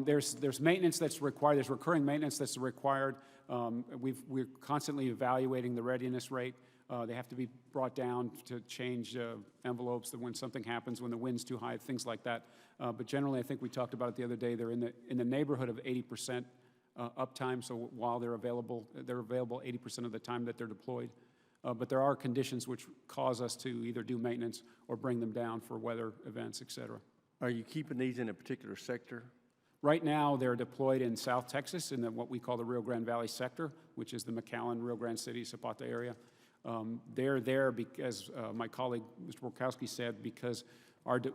There's maintenance that's required. There's recurring maintenance that's required. We're constantly evaluating the readiness rate. They have to be brought down to change envelopes when something happens, when the wind's too high, things like that. But generally, I think we talked about it the other day, they're in the neighborhood of 80% uptime. So while they're available 80% of the time that they're deployed. But there are conditions which cause us to either do maintenance or bring them down for weather events, et cetera. Are you keeping these in a particular sector? Right now, they're deployed in South Texas in what we call the Rio Grande Valley sector, which is the McAllen, Rio Grande City, Zapata area. They're there because, my colleague, Mr. Borkowski said, because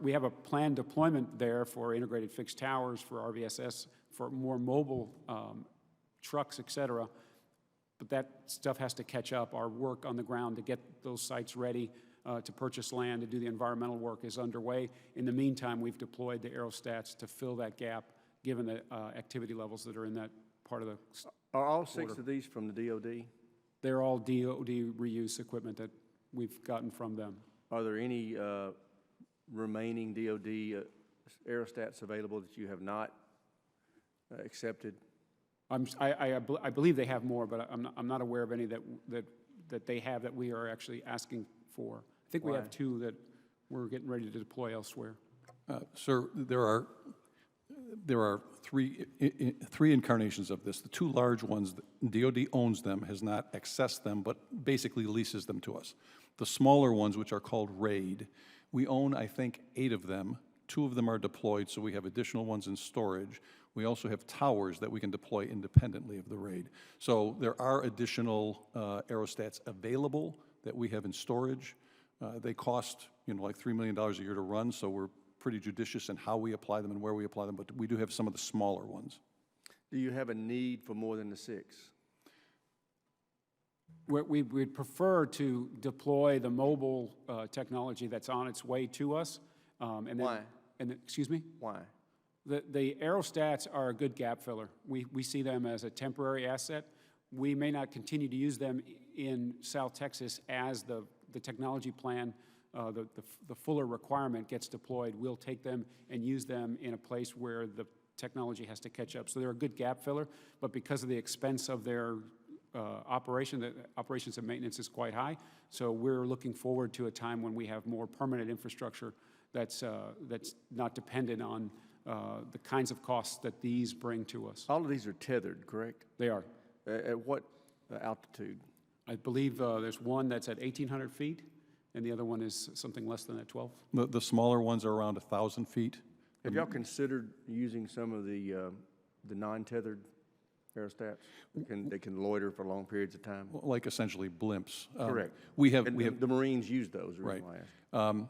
we have a planned deployment there for integrated fixed towers, for RVSS, for more mobile trucks, et cetera. But that stuff has to catch up. Our work on the ground to get those sites ready to purchase land, to do the environmental work is underway. In the meantime, we've deployed the aerostats to fill that gap, given the activity levels that are in that part of the Are all 6 border. of these from the DOD? They're all DOD reuse equipment that we've gotten from them. Are there any remaining DOD aerostats available that you have not accepted? I believe they have more, but I'm not aware of any that they have that we are actually asking for. I think we have 2 that we're getting ready to deploy elsewhere. Sir, there are three incarnations of this. The 2 large ones, DOD owns them, has not accessed them, but basically leases them to us. The smaller ones, which are called RAID, we own, I think, 8 of them. 2 of them are deployed, so we have additional ones in storage. We also have towers that we can deploy independently of the RAID. So there are additional aerostats available that we have in storage. They cost, like $3 million a year to run, so we're pretty judicious in how we apply them and where we apply them, but we do have some of the smaller ones. Do you have a need for more than the 6? We'd prefer to deploy the mobile technology that's on its way to us. Why? Excuse me? Why? The aerostats are a good gap filler. We see them as a temporary asset. We may not continue to use them in South Texas as the technology plan, the fuller requirement gets deployed. We'll take them and use them in a place where the technology has to catch up. So they're a good gap filler, but because of the expense of their operations and maintenance is quite high. So we're looking forward to a time when we have more permanent infrastructure that's not dependent on the kinds of costs that these bring to us. All of these are tethered, correct? They are. At what altitude? I believe there's one that's at 1,800 feet, and the other one is something less than that, 12. The smaller ones are around 1,000 feet. Have y'all considered using some of the non-tethered aerostats? They can loiter for long periods of time? Like essentially blimps. Correct. The Marines use those, right. Why I ask.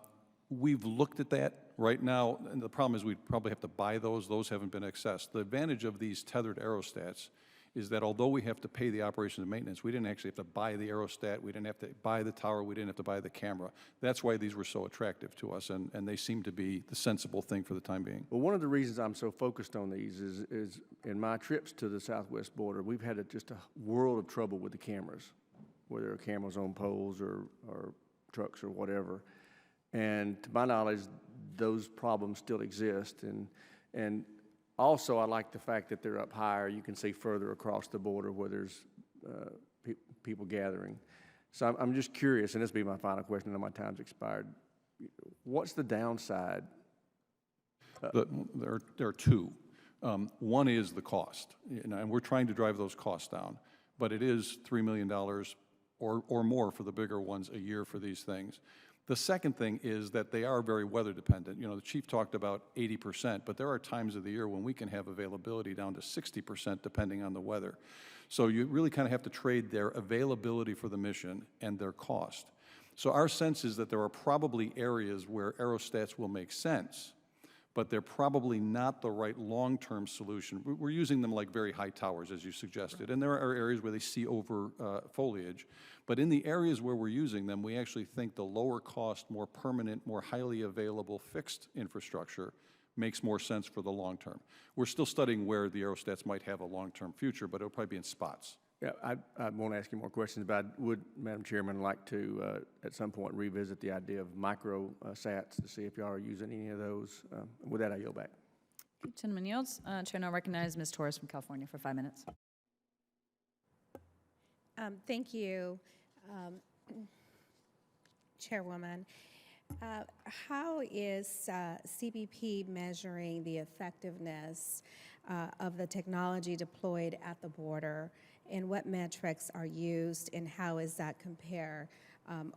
We've looked at that right now, and the problem is we'd probably have to buy those. Those haven't been accessed. The advantage of these tethered aerostats is that although we have to pay the operations and maintenance, we didn't actually have to buy the aerostat, we didn't have to buy the tower, we didn't have to buy the camera. That's why these were so attractive to us, and they seem to be the sensible thing for the time being. Well, one of the reasons I'm so focused on these is in my trips to the southwest border, we've had just a world of trouble with the cameras, whether they're cameras on poles or trucks or whatever. And to my knowledge, those problems still exist. And also, I like the fact that they're up higher. You can see further across the border where there's people gathering. So I'm just curious, and this will be my final question, and my time's expired. What's the downside? There are two. One is the cost, and we're trying to drive those costs down. But it is $3 million or more for the bigger ones a year for these things. The second thing is that they are very weather dependent. You know, the chief talked about 80%, but there are times of the year when we can have availability down to 60% depending on the weather. So you really kind of have to trade their availability for the mission and their cost. So our sense is that there are probably areas where aerostats will make sense, but they're probably not the right long-term solution. We're using them like very high towers, as you suggested, and there are areas where they see over foliage. But in the areas where we're using them, we actually think the lower cost, more permanent, more highly available fixed infrastructure makes more sense for the long term. We're still studying where the aerostats might have a long-term future, but it'll probably be in spots. Yeah, I won't ask you more questions, but I would, Madam Chairman, like to at some point revisit the idea of micro sats to see if y'all are using any of those. With that, I yield back. Gentleman yields. Chair now recognizes Ms. Torres from California for 5 minutes. Thank you, Chairwoman. How is CBP measuring the effectiveness of the technology deployed at the border, and what metrics are used, and how is that compare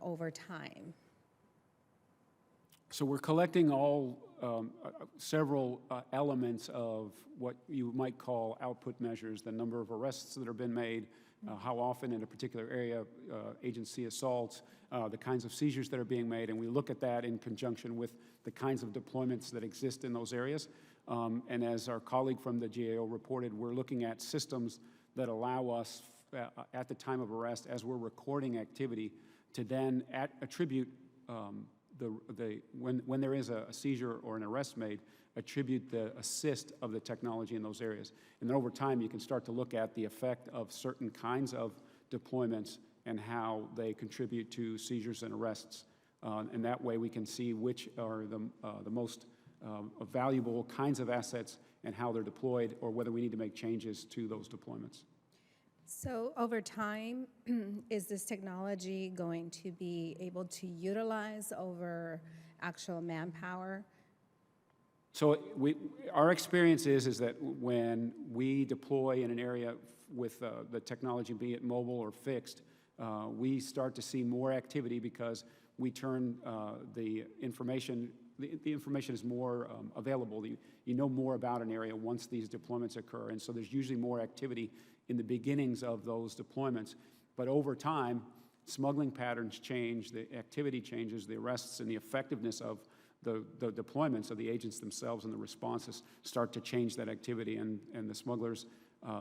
over time? So we're collecting all several elements of what you might call output measures, the number of arrests that have been made, how often in a particular area agency assaults, the kinds of seizures that are being made, and we look at that in conjunction with the kinds of deployments that exist in those areas. And as our colleague from the GAO reported, we're looking at systems that allow us at the time of arrest, as we're recording activity, to then attribute when there is a seizure or an arrest made, attribute the assist of the technology in those areas. And then over time, you can start to look at the effect of certain kinds of deployments and how they contribute to seizures and arrests. And that way we can see which are the most valuable kinds of assets and how they're deployed, or whether we need to make changes to those deployments. So over time, is this technology going to be able to utilize over actual manpower? So our experience is that when we deploy in an area with the technology, be it mobile or fixed, we start to see more activity because we turn the information is more available. You know more about an area once these deployments occur, and so there's usually more activity in the beginnings of those deployments. But over time, smuggling patterns change, the activity changes, the arrests and the effectiveness of the deployments of the agents themselves and the responses start to change that activity, and the smugglers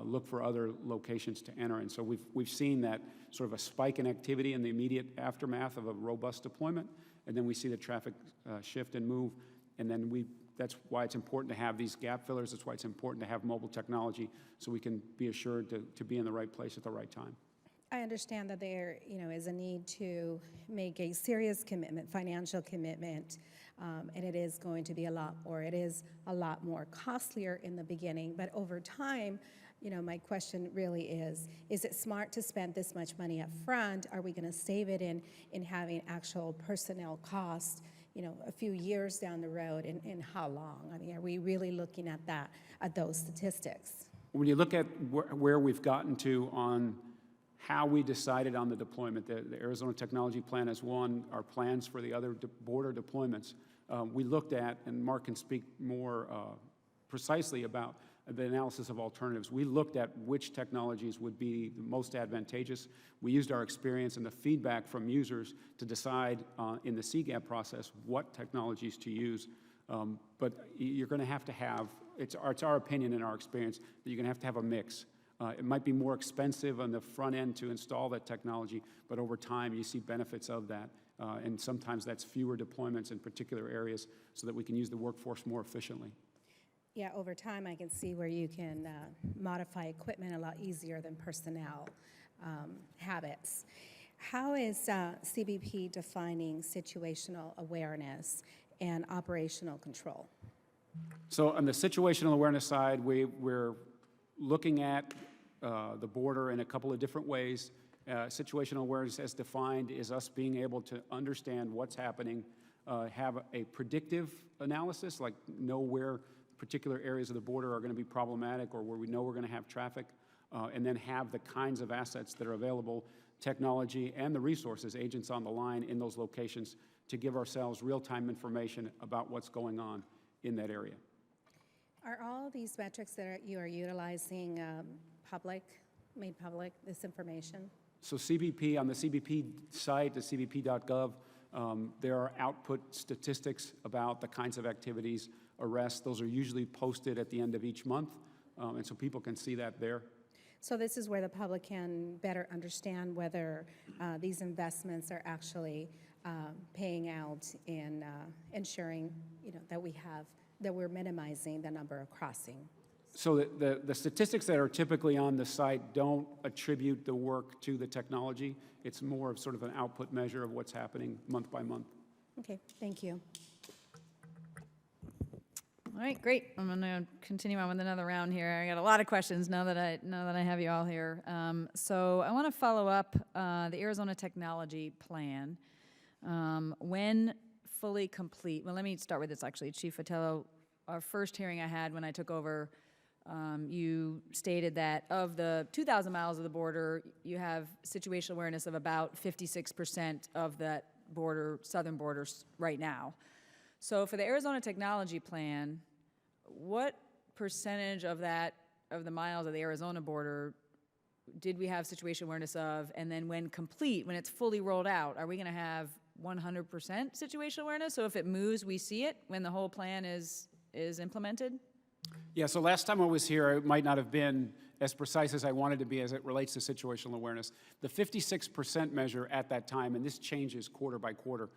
look for other locations to enter. And so we've seen that sort of a spike in activity in the immediate aftermath of a robust deployment, and then we see the traffic shift and move, and then that's why it's important to have these gap fillers. That's why it's important to have mobile technology, so we can be assured to be in the right place at the right time. I understand that there, is a need to make a serious commitment, financial commitment, and it is going to be it is a lot more costlier in the beginning. But over time, my question really is it smart to spend this much money up front? Are we going to save it in having actual personnel costs, a few years down the road, and how long? I mean, are we really looking at those statistics? When you look at where we've gotten to on how we decided on the deployment, the Arizona Technology Plan is one, our plans for the other border deployments, we looked at, and Mark can speak more precisely about the analysis of alternatives. We looked at which technologies would be the most advantageous. We used our experience and the feedback from users to decide in the CGAP process what technologies to use. But you're going to have, it's our opinion and our experience that you're going to have a mix It might be more expensive on the front end to install that technology, but over time you see benefits of that. And sometimes that's fewer deployments in particular areas so that we can use the workforce more efficiently. Yeah, over time, I can see where you can modify equipment a lot easier than personnel habits. How is CBP defining situational awareness and operational control? So on the situational awareness side, we're looking at the border in a couple of different ways. Situational awareness as defined is us being able to understand what's happening, have a predictive analysis, like know where particular areas of the border are going to be problematic or where we know we're going to have traffic, and then have the kinds of assets that are available, technology and the resources, agents on the line in those locations to give ourselves real-time information about what's going on in that area. Are all these metrics that you are utilizing made public, this information? So CBP, on the CBP site, the cbp.gov, there are output statistics about the kinds of activities, arrests. Those are usually posted at the end of each month, and so people can see that there. So this is where the public can better understand whether these investments are actually paying out in ensuring, that we're minimizing the number of crossings. So the statistics that are typically on the site don't attribute the work to the technology. It's more of sort of an output measure of what's happening month by month. Okay, thank you. All right, great. I'm going to continue on with another round here. I got a lot of questions now that I have you all here. So I want to follow up the Arizona Technology Plan. When fully complete, well, let me start with this actually. Chief Vitello, our first hearing I had when I took over, you stated that of the 2,000 miles of the border, you have situational awareness of about 56% of that border, southern borders right now. So for the Arizona Technology Plan, what percentage of that, of the miles of the Arizona border, did we have situational awareness of? And then when complete, when it's fully rolled out, are we going to have 100% situational awareness? So if it moves, we see it when the whole plan is implemented? Yeah, so last time I was here, it might not have been as precise as I wanted to be as it relates to situational awareness. The 56% measure at that time, and this changes quarter by quarter,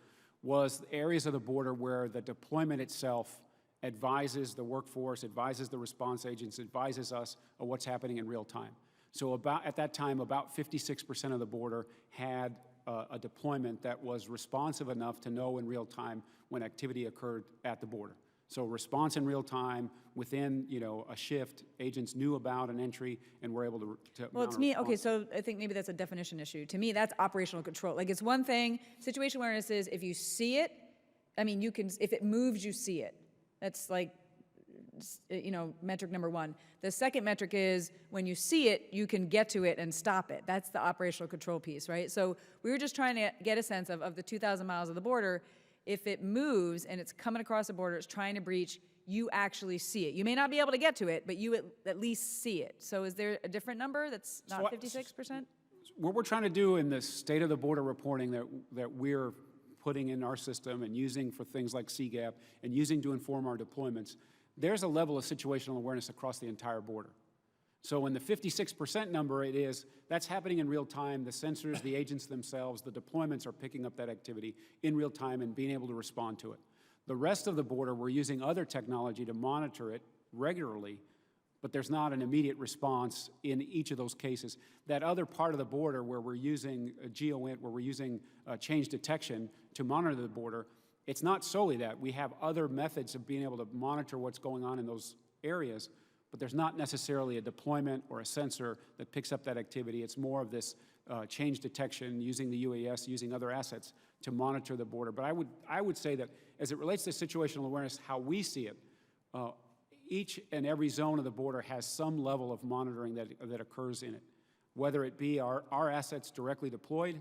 was areas of the border where the deployment itself advises the workforce, advises the response agents, advises us of what's happening in real time. So at that time, about 56% of the border had a deployment that was responsive enough to know in real time when activity occurred at the border. So response in real time, within a shift, agents knew about an entry and were able to well, to me, okay, so I think maybe that's a definition issue. To me, that's operational control. Like, it's one thing, situational awareness is if you see it, I mean, you can, if it moves, you see it. That's like, metric number one. The second metric is when you see it, you can get to it and stop it. That's the operational control piece, right? So we were just trying to get a sense of the 2,000 miles of the border, if it moves and it's coming across the border, it's trying to breach, you actually see it. You may not be able to get to it, but you at least see it. So is there a different number that's not 56%? What we're trying to do in the state of the border reporting that we're putting in our system and using for things like CGAP and using to inform our deployments, there's a level of situational awareness across the entire border. So in the 56% number, that's happening in real time. The sensors, the agents themselves, the deployments are picking up that activity in real time and being able to respond to it. The rest of the border, we're using other technology to monitor it regularly, but there's not an immediate response in each of those cases. That other part of the border where we're using GeoInt, where we're using change detection to monitor the border, it's not solely that. We have other methods of being able to monitor what's going on in those areas, but there's not necessarily a deployment or a sensor that picks up that activity. It's more of this change detection, using the UAS, using other assets to monitor the border. But I would say that as it relates to situational awareness, how we see it, each and every zone of the border has some level of monitoring that occurs in it, whether it be our assets directly deployed,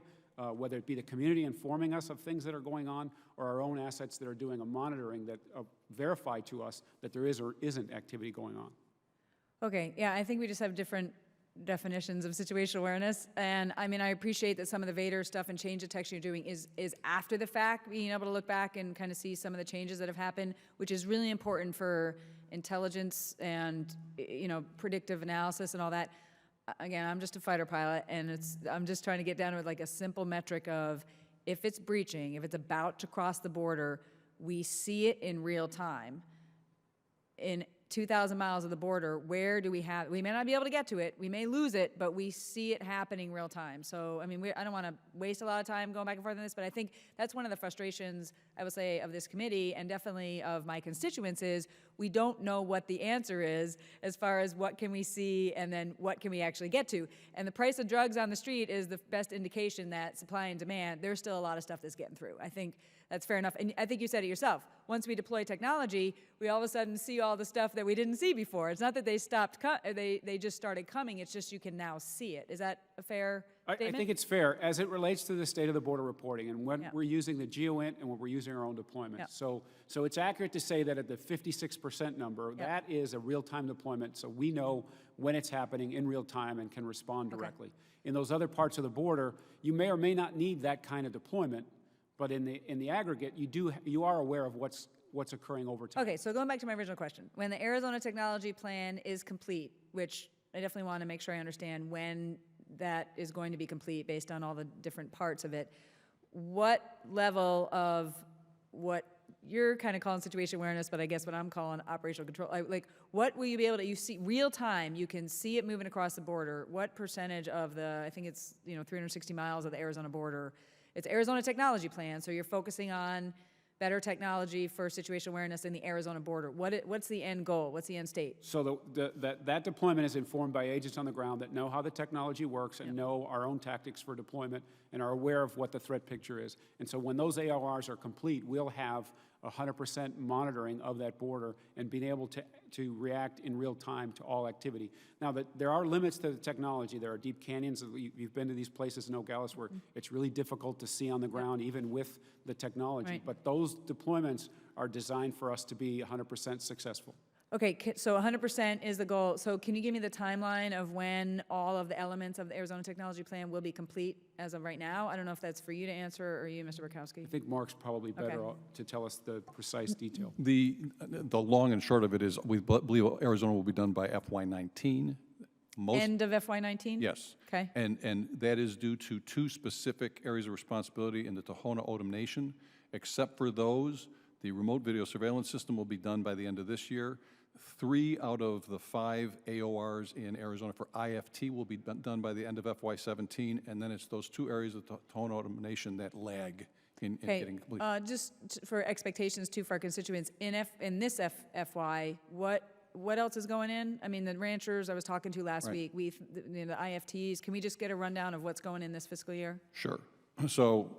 whether it be the community informing us of things that are going on, or our own assets that are doing a monitoring that verify to us that there is or isn't activity going on. Okay, yeah, I think we just have different definitions of situational awareness. And I mean, I appreciate that some of the Vader stuff and change detection you're doing is after the fact, being able to look back and kind of see some of the changes that have happened, which is really important for intelligence and, predictive analysis and all that. again, I'm just a fighter pilot, and I'm just trying to get down to like a simple metric of if it's breaching, if it's about to cross the border, we see it in real time. In 2,000 miles of the border, where do we have, we may not be able to get to it, we may lose it, but we see it happening real time. So, I mean, I don't want to waste a lot of time going back and forth on this, but I think that's one of the frustrations, I would say, of this committee and definitely of my constituents is we don't know what the answer is as far as what can we see and then what can we actually get to. And the price of drugs on the street is the best indication that supply and demand, there's still a lot of stuff that's getting through. I think that's fair enough. And I think you said it yourself. Once we deploy technology, we all of a sudden see all the stuff that we didn't see before. It's not that they stopped, they just started coming. It's just you can now see it. Is that a fair statement? I think it's fair as it relates to the state of the border reporting and when Yeah. we're using the GeoInt and when we're using our own deployment. Yeah. So it's accurate to say that at the 56% number, Yeah. that is a real-time deployment. So we know when it's happening in real time and can respond directly. In those other parts of the border, you may or may not need that kind of deployment, but in the aggregate, you are aware of what's occurring over time. Okay, so going back to my original question, when the Arizona Technology Plan is complete, which I definitely want to make sure I understand when that is going to be complete based on all the different parts of it, what level of what you're kind of calling situation awareness, but I guess what I'm calling operational control, like what will you be able to, you see real time, you can see it moving across the border, what percentage of the, I think it's 360 miles of the Arizona border, it's Arizona Technology Plan, so you're focusing on better technology for situational awareness in the Arizona border. What's the end goal? What's the end state? So that deployment is informed by agents on the ground that know how the technology works and know our own tactics for deployment and are aware of what the threat picture is. And so when those ARRs are complete, we'll have 100% monitoring of that border and being able to react in real time to all activity. Now, there are limits to the technology. There are deep canyons. You've been to these places in Nogales where it's really difficult to see on the ground, even with the technology. Right. But those deployments are designed for us to be 100% successful. Okay, so 100% is the goal. So can you give me the timeline of when all of the elements of the Arizona Technology Plan will be complete as of right now? I don't know if that's for you to answer or you, Mr. Burkowski. I think Mark's probably better to tell us the precise detail. The long and short of it is we believe Arizona will be done by FY19. End of FY19? Yes. Okay. And that is due to two specific areas of responsibility in the Tohono O'odham Nation. Except for those, the remote video surveillance system will be done by the end of this year. 3 out of the 5 AORs in Arizona for IFT will be done by the end of FY17, and then it's those 2 areas of the Tohono O'odham Nation that lag in getting complete. Just for expectations too for our constituents, in this FY, what else is going in? I mean, the ranchers I was talking to last week, the IFTs, can we just get a rundown of what's going in this fiscal year? Sure. So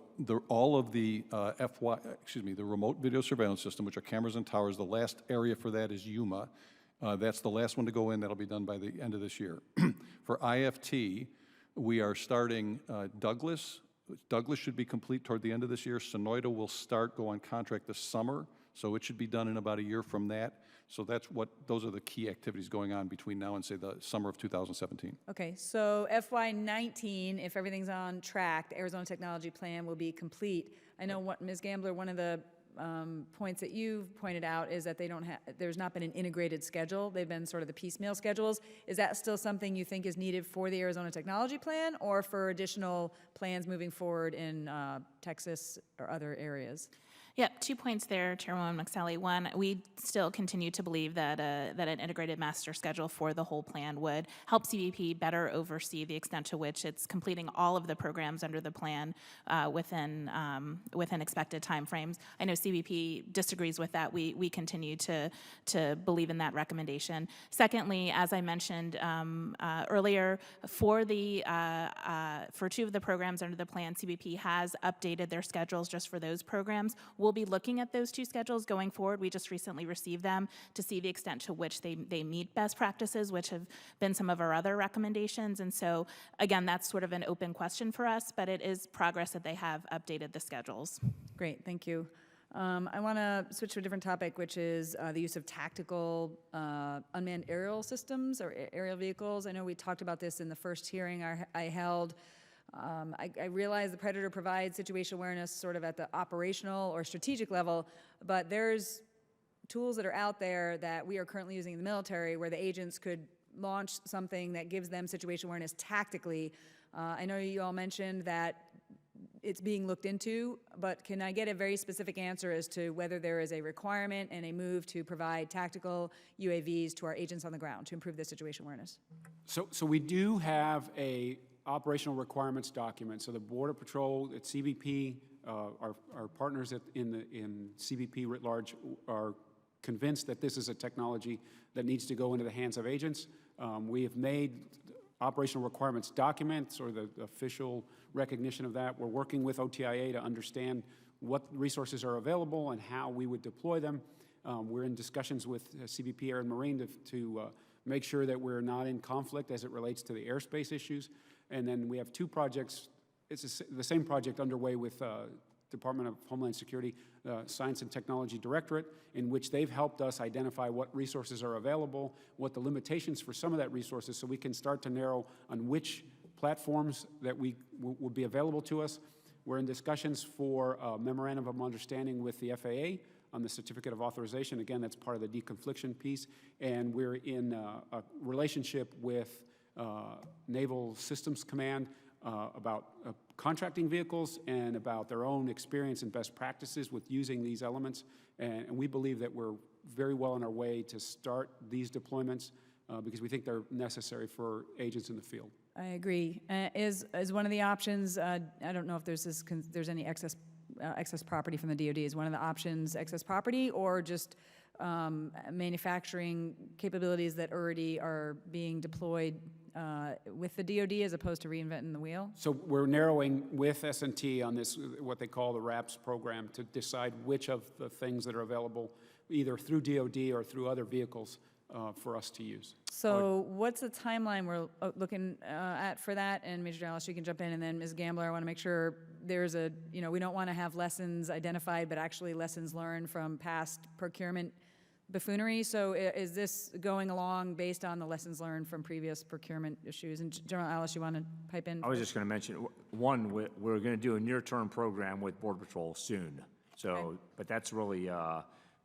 all of the the remote video surveillance system, which are cameras and towers, the last area for that is Yuma. That's the last one to go in. That'll be done by the end of this year. For IFT, we are starting Douglas. Douglas should be complete toward the end of this year. Sonoyta will go on contract this summer, so it should be done in about a year from that. So those are the key activities going on between now and, say, the summer of 2017. Okay, so FY19, if everything's on track, the Arizona Technology Plan will be complete. I know what, Ms. Gambler, one of the points that you've pointed out is that there's not been an integrated schedule. They've been sort of the piecemeal schedules. Is that still something you think is needed for the Arizona Technology Plan or for additional plans moving forward in Texas or other areas? Yep, 2 points there, Chairwoman McSally. One, we still continue to believe that an integrated master schedule for the whole plan would help CBP better oversee the extent to which it's completing all of the programs under the plan within expected timeframes. I know CBP disagrees with that. We continue to believe in that recommendation. Secondly, as I mentioned earlier, for 2 of the programs under the plan, CBP has updated their schedules just for those programs. We'll be looking at those 2 schedules going forward. We just recently received them to see the extent to which they meet best practices, which have been some of our other recommendations. And so, again, that's sort of an open question for us, but it is progress that they have updated the schedules. Great, thank you. I want to switch to a different topic, which is the use of tactical unmanned aerial systems or aerial vehicles. I know we talked about this in the first hearing I held. I realize the Predator provides situational awareness sort of at the operational or strategic level, but there's tools that are out there that we are currently using in the military where the agents could launch something that gives them situation awareness tactically. I know you all mentioned that it's being looked into, but can I get a very specific answer as to whether there is a requirement and a move to provide tactical UAVs to our agents on the ground to improve their situation awareness? So we do have a operational requirements document. So the Border Patrol at CBP, our partners in CBP writ large are convinced that this is a technology that needs to go into the hands of agents. We have made operational requirements documents, or the official recognition of that. We're working with OTIA to understand what resources are available and how we would deploy them. We're in discussions with CBP Air and Marine to make sure that we're not in conflict as it relates to the airspace issues. And then we have two projects. It's the same project underway with Department of Homeland Security, Science and Technology Directorate, in which they've helped us identify what resources are available, what the limitations for some of that resources, so we can start to narrow on which platforms that will be available to us. We're in discussions for a memorandum of understanding with the FAA on the certificate of authorization. Again, that's part of the deconfliction piece. And we're in a relationship with Naval Systems Command about contracting vehicles and about their own experience and best practices with using these elements. And we believe that we're very well on our way to start these deployments because we think they're necessary for agents in the field. I agree. Is one of the options, I don't know if there's any excess property from the DoD, is one of the options excess property or just manufacturing capabilities that already are being deployed with the DoD as opposed to reinventing the wheel? So we're narrowing with S&T on this, what they call the RAPS program, to decide which of the things that are available either through DoD or through other vehicles for us to use. So what's the timeline we're looking at for that? And Major Dallas, you can jump in, and then Ms. Gambler, I want to make sure there's we don't want to have lessons identified, but actually lessons learned from past procurement buffoonery. So is this going along based on the lessons learned from previous procurement issues? And General Alice, you want to pipe in? I was just going to mention, one, we're going to do a near-term program with Border Patrol soon. So, Okay. But that's really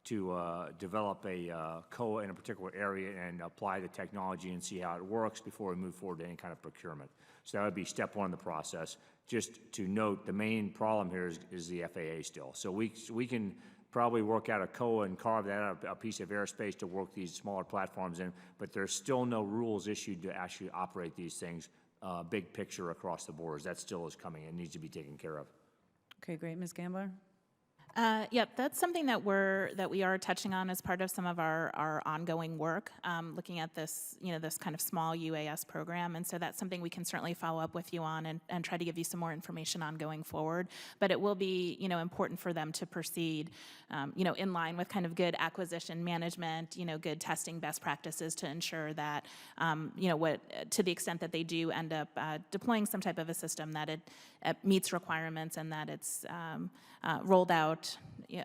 to develop a COA in a particular area and apply the technology and see how it works before we move forward to any kind of procurement. So that would be step one in the process. Just to note, the main problem here is the FAA still. So we can probably work out a COA and carve that out, a piece of airspace to work these smaller platforms in, but there's still no rules issued to actually operate these things, big picture across the borders. That still is coming and needs to be taken care of. Okay, great. Ms. Gambler? Yep, that's something that we are touching on as part of some of our ongoing work, looking at this, this kind of small UAS program, and so that's something we can certainly follow up with you on and try to give you some more information on going forward. But it will be, important for them to proceed, in line with kind of good acquisition management, good testing best practices to ensure that, to the extent that they do end up deploying some type of a system, that it meets requirements and that it's rolled out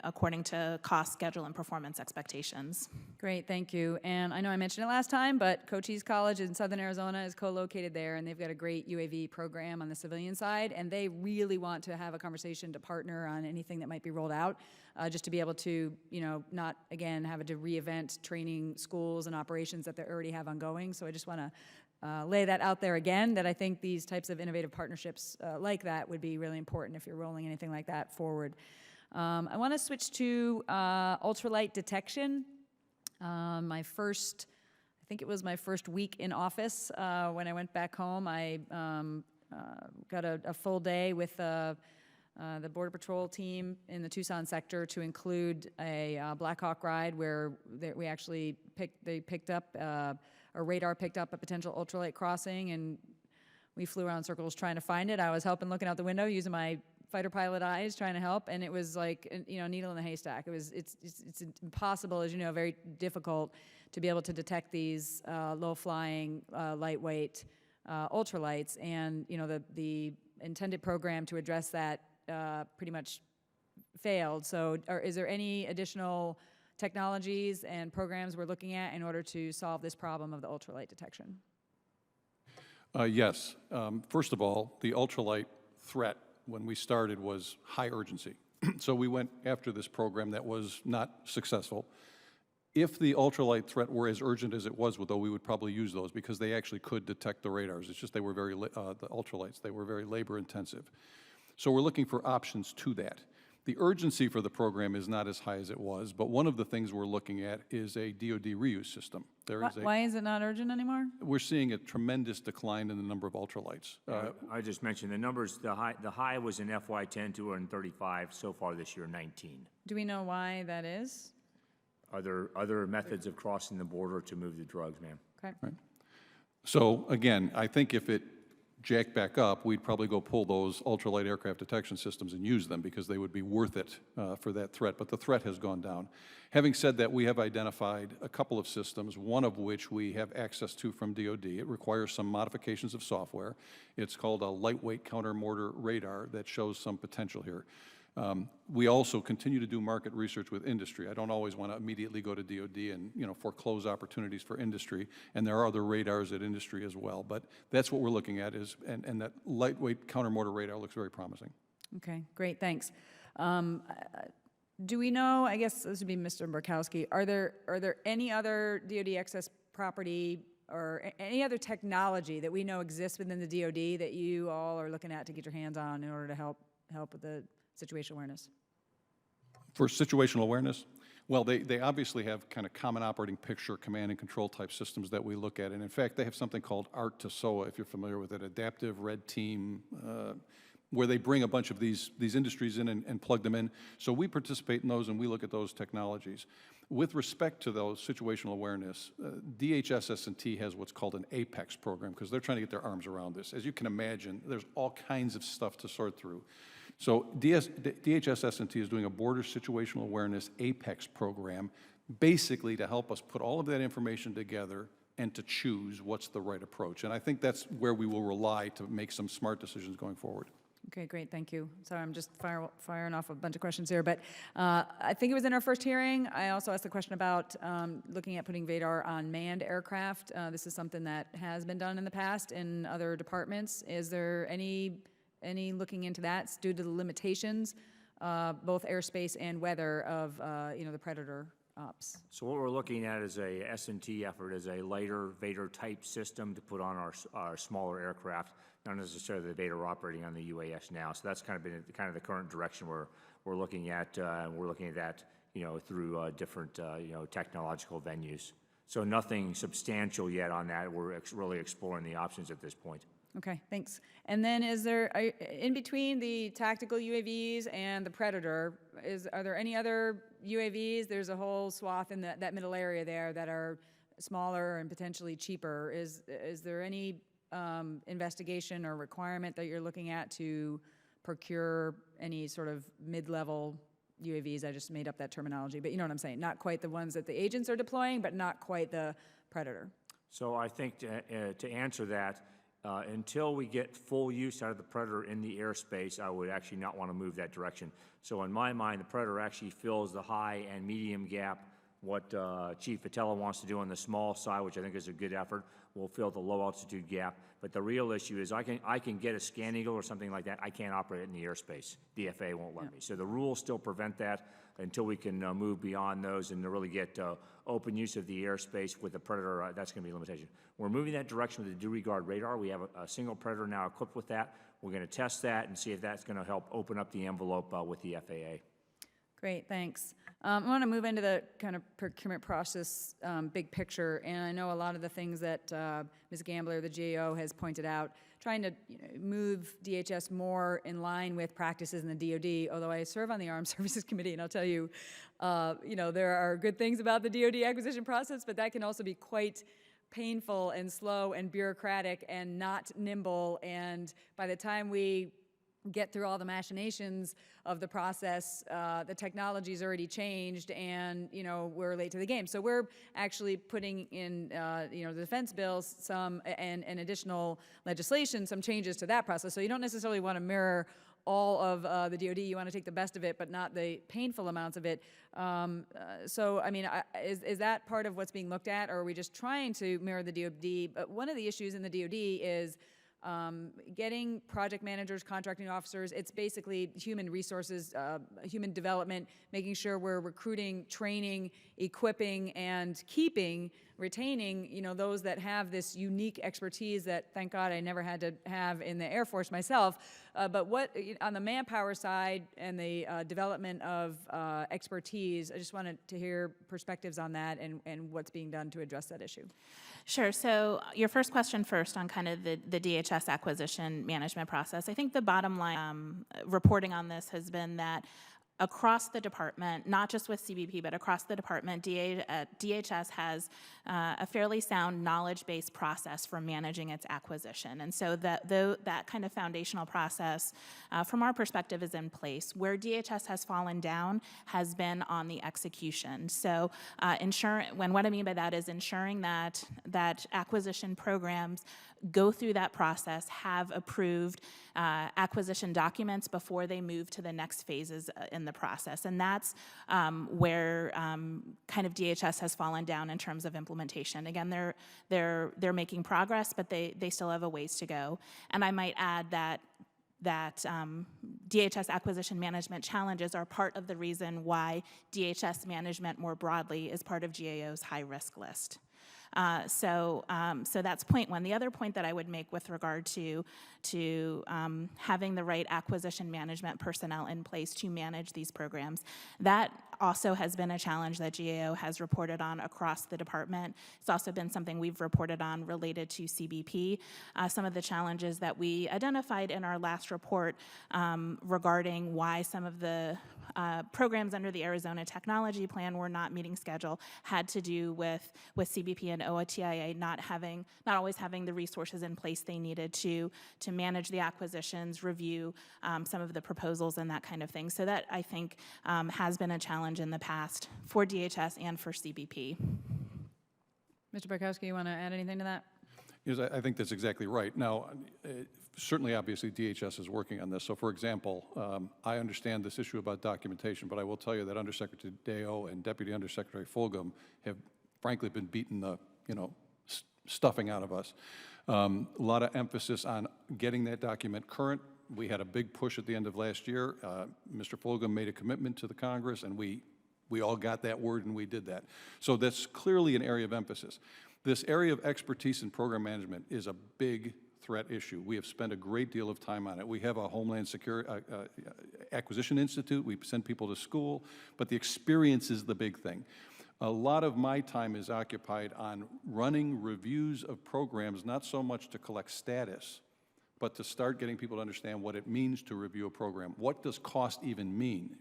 according to cost, schedule, and performance expectations. Great, thank you. And I know I mentioned it last time, but Cochise College in Southern Arizona is co-located there, and they've got a great UAV program on the civilian side, and they really want to have a conversation to partner on anything that might be rolled out, just to be able to, not, again, have to re-event training schools and operations that they already have ongoing. So I just want to lay that out there again, that I think these types of innovative partnerships like that would be really important if you're rolling anything like that forward. I want to switch to ultralight detection. I think it was my first week in office when I went back home. I got a full day with the Border Patrol team in the Tucson sector to include a Black Hawk ride where we actually picked up, our radar picked up a potential ultralight crossing, and we flew around in circles trying to find it. I was helping, looking out the window, using my fighter pilot eyes, trying to help, and it was like, needle in the haystack. It's impossible, as you know, very difficult to be able to detect these low-flying, lightweight ultralights, and the intended program to address that pretty much failed. So, is there any additional technologies and programs we're looking at in order to solve this problem of the ultralight detection? Yes. First of all, the ultralight threat when we started was high urgency. So we went after this program that was not successful. If the ultralight threat were as urgent as it was, though, we would probably use those because they actually could detect the radars. It's just they were the ultralights, they were very labor intensive. So we're looking for options to that. The urgency for the program is not as high as it was, but one of the things we're looking at is a DoD reuse system. Why is it not urgent anymore? We're seeing a tremendous decline in the number of ultralights. I just mentioned the numbers, the high was in FY10, 235, so far this year, 19. Do we know why that is? Are there other methods of crossing the border to move the drugs, ma'am? Okay. So again, I think if it jacked back up, we'd probably go pull those ultralight aircraft detection systems and use them because they would be worth it for that threat, but the threat has gone down. Having said that, we have identified a couple of systems, one of which we have access to from DoD. It requires some modifications of software. It's called a lightweight counter-mortar radar that shows some potential here. We also continue to do market research with industry. I don't always want to immediately go to DoD and foreclose opportunities for industry, and there are other radars at industry as well. But that's what we're looking at and that lightweight counter-mortar radar looks very promising. Okay, great, thanks. Do we know, I guess this would be Mr. Borkowski, are there any other DoD excess property or any other technology that we know exists within the DoD that you all are looking at to get your hands on in order to help with the situational awareness? For situational awareness, well, they obviously have kind of common operating picture, command and control type systems that we look at. And in fact, they have something called ART to SOA, if you're familiar with it, Adaptive Red Team, where they bring a bunch of these industries in and plug them in. So we participate in those and we look at those technologies. With respect to those situational awareness, DHS S&T has what's called an APEX program because they're trying to get their arms around this. As you can imagine, there's all kinds of stuff to sort through. So DHS S&T is doing a border situational awareness APEX program basically to help us put all of that information together and to choose what's the right approach. And I think that's where we will rely to make some smart decisions going forward. Okay, great, thank you. Sorry, I'm just firing off a bunch of questions here, but I think it was in our first hearing. I also asked the question about looking at putting Vadar on manned aircraft. This is something that has been done in the past in other departments. Is there any looking into that? It's due to the limitations, both airspace and weather of the Predator ops. So what we're looking at is a S&T effort, is a lighter Vader type system to put on our smaller aircraft, not necessarily the Vader operating on the UAS now. So that's kind of been the current direction we're looking at. We're looking at that through different technological venues. So nothing substantial yet on that. We're really exploring the options at this point. Okay, thanks. And then in between the tactical UAVs and the Predator, are there any other UAVs? There's a whole swath in that middle area there that are smaller and potentially cheaper. Is there any investigation or requirement that you're looking at to procure any sort of mid-level UAVs? I just made up that terminology, but you know what I'm saying. Not quite the ones that the agents are deploying, but not quite the Predator. So I think to answer that, until we get full use out of the Predator in the airspace, I would actually not want to move that direction. So in my mind, the Predator actually fills the high and medium gap. What Chief Patella wants to do on the small side, which I think is a good effort, will fill the low altitude gap. But the real issue is I can get a Scan Eagle or something like that. I can't operate it in the airspace. The FAA won't let me. So the rules still prevent that until we can move beyond those and to really get open use of the airspace with the Predator. That's going to be a limitation. We're moving that direction with the due regard radar. We have a single Predator now equipped with that. We're going to test that and see if that's going to help open up the envelope with the FAA. Great, thanks. I want to move into the kind of procurement process, big picture, and I know a lot of the things that Ms. Gambler, the GAO, has pointed out, trying to move DHS more in line with practices in the DoD, although I serve on the Armed Services Committee, and I'll tell you, there are good things about the DoD acquisition process, but that can also be quite painful and slow and bureaucratic and not nimble, and by the time we get through all the machinations of the process, the technology's already changed, and we're late to the game. So we're actually putting in the defense bills and additional legislation, some changes to that process. So you don't necessarily want to mirror all of the DoD. You want to take the best of it, but not the painful amounts of it. So I mean, is that part of what's being looked at, or are we just trying to mirror the DoD? But one of the issues in the DoD is Getting project managers, contracting officers, it's basically human resources, human development, making sure we're recruiting, training, equipping, and retaining, those that have this unique expertise that, thank God, I never had to have in the Air Force myself. But what, on the manpower side and the development of expertise, I just wanted to hear perspectives on that and what's being done to address that issue. Sure. So your first question first on kind of the DHS acquisition management process. I think the bottom line reporting on this has been that across the department, not just with CBP, but across the department, DHS has a fairly sound knowledge-based process for managing its acquisition. And so that kind of foundational process, from our perspective, is in place. Where DHS has fallen down has been on the execution. So what I mean by that is ensuring that acquisition programs go through that process, have approved acquisition documents before they move to the next phases in the process. And that's where kind of DHS has fallen down in terms of implementation. Again, they're making progress, but they still have a ways to go. And I might add that DHS acquisition management challenges are part of the reason why DHS management more broadly is part of GAO's high-risk list. So that's point one. The other point that I would make with regard to having the right acquisition management personnel in place to manage these programs, that also has been a challenge that GAO has reported on across the department. It's also been something we've reported on related to CBP. Some of the challenges that we identified in our last report regarding why some of the programs under the Arizona Technology Plan were not meeting schedule had to do with CBP and OTIA not always having the resources in place they needed to manage the acquisitions, review some of the proposals and that kind of thing. So that, I think, has been a challenge in the past for DHS and for CBP. Mr. Barkowski, you want to add anything to that? Yes, I think that's exactly right. Now, certainly, obviously, DHS is working on this. So, for example, I understand this issue about documentation, but I will tell you that Undersecretary Deo and Deputy Undersecretary Fulgham have, frankly, been beating the, stuffing out of us. A lot of emphasis on getting that document current. We had a big push at the end of last year. Mr. Fulgham made a commitment to the Congress, and we all got that word, and we did that. So that's clearly an area of emphasis. This area of expertise in program management is a big threat issue. We have spent a great deal of time on it. We have a Homeland Security Acquisition Institute. We send people to school, but the experience is the big thing. A lot of my time is occupied on running reviews of programs, not so much to collect status, but to start getting people to understand what it means to review a program. What does cost even mean?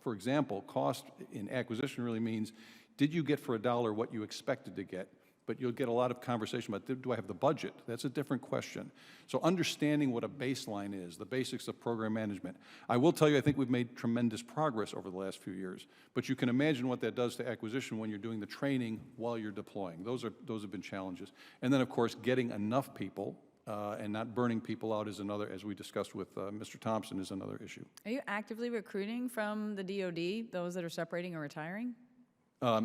For example, cost in acquisition really means, did you get for $1 what you expected to get? But you'll get a lot of conversation about, do I have the budget? That's a different question. So understanding what a baseline is, the basics of program management. I will tell you, I think we've made tremendous progress over the last few years, but you can imagine what that does to acquisition when you're doing the training while you're deploying. Those have been challenges. And then, of course, getting enough people and not burning people out is another, as we discussed with Mr. Thompson, is another issue. Are you actively recruiting from the DOD, those that are separating or retiring?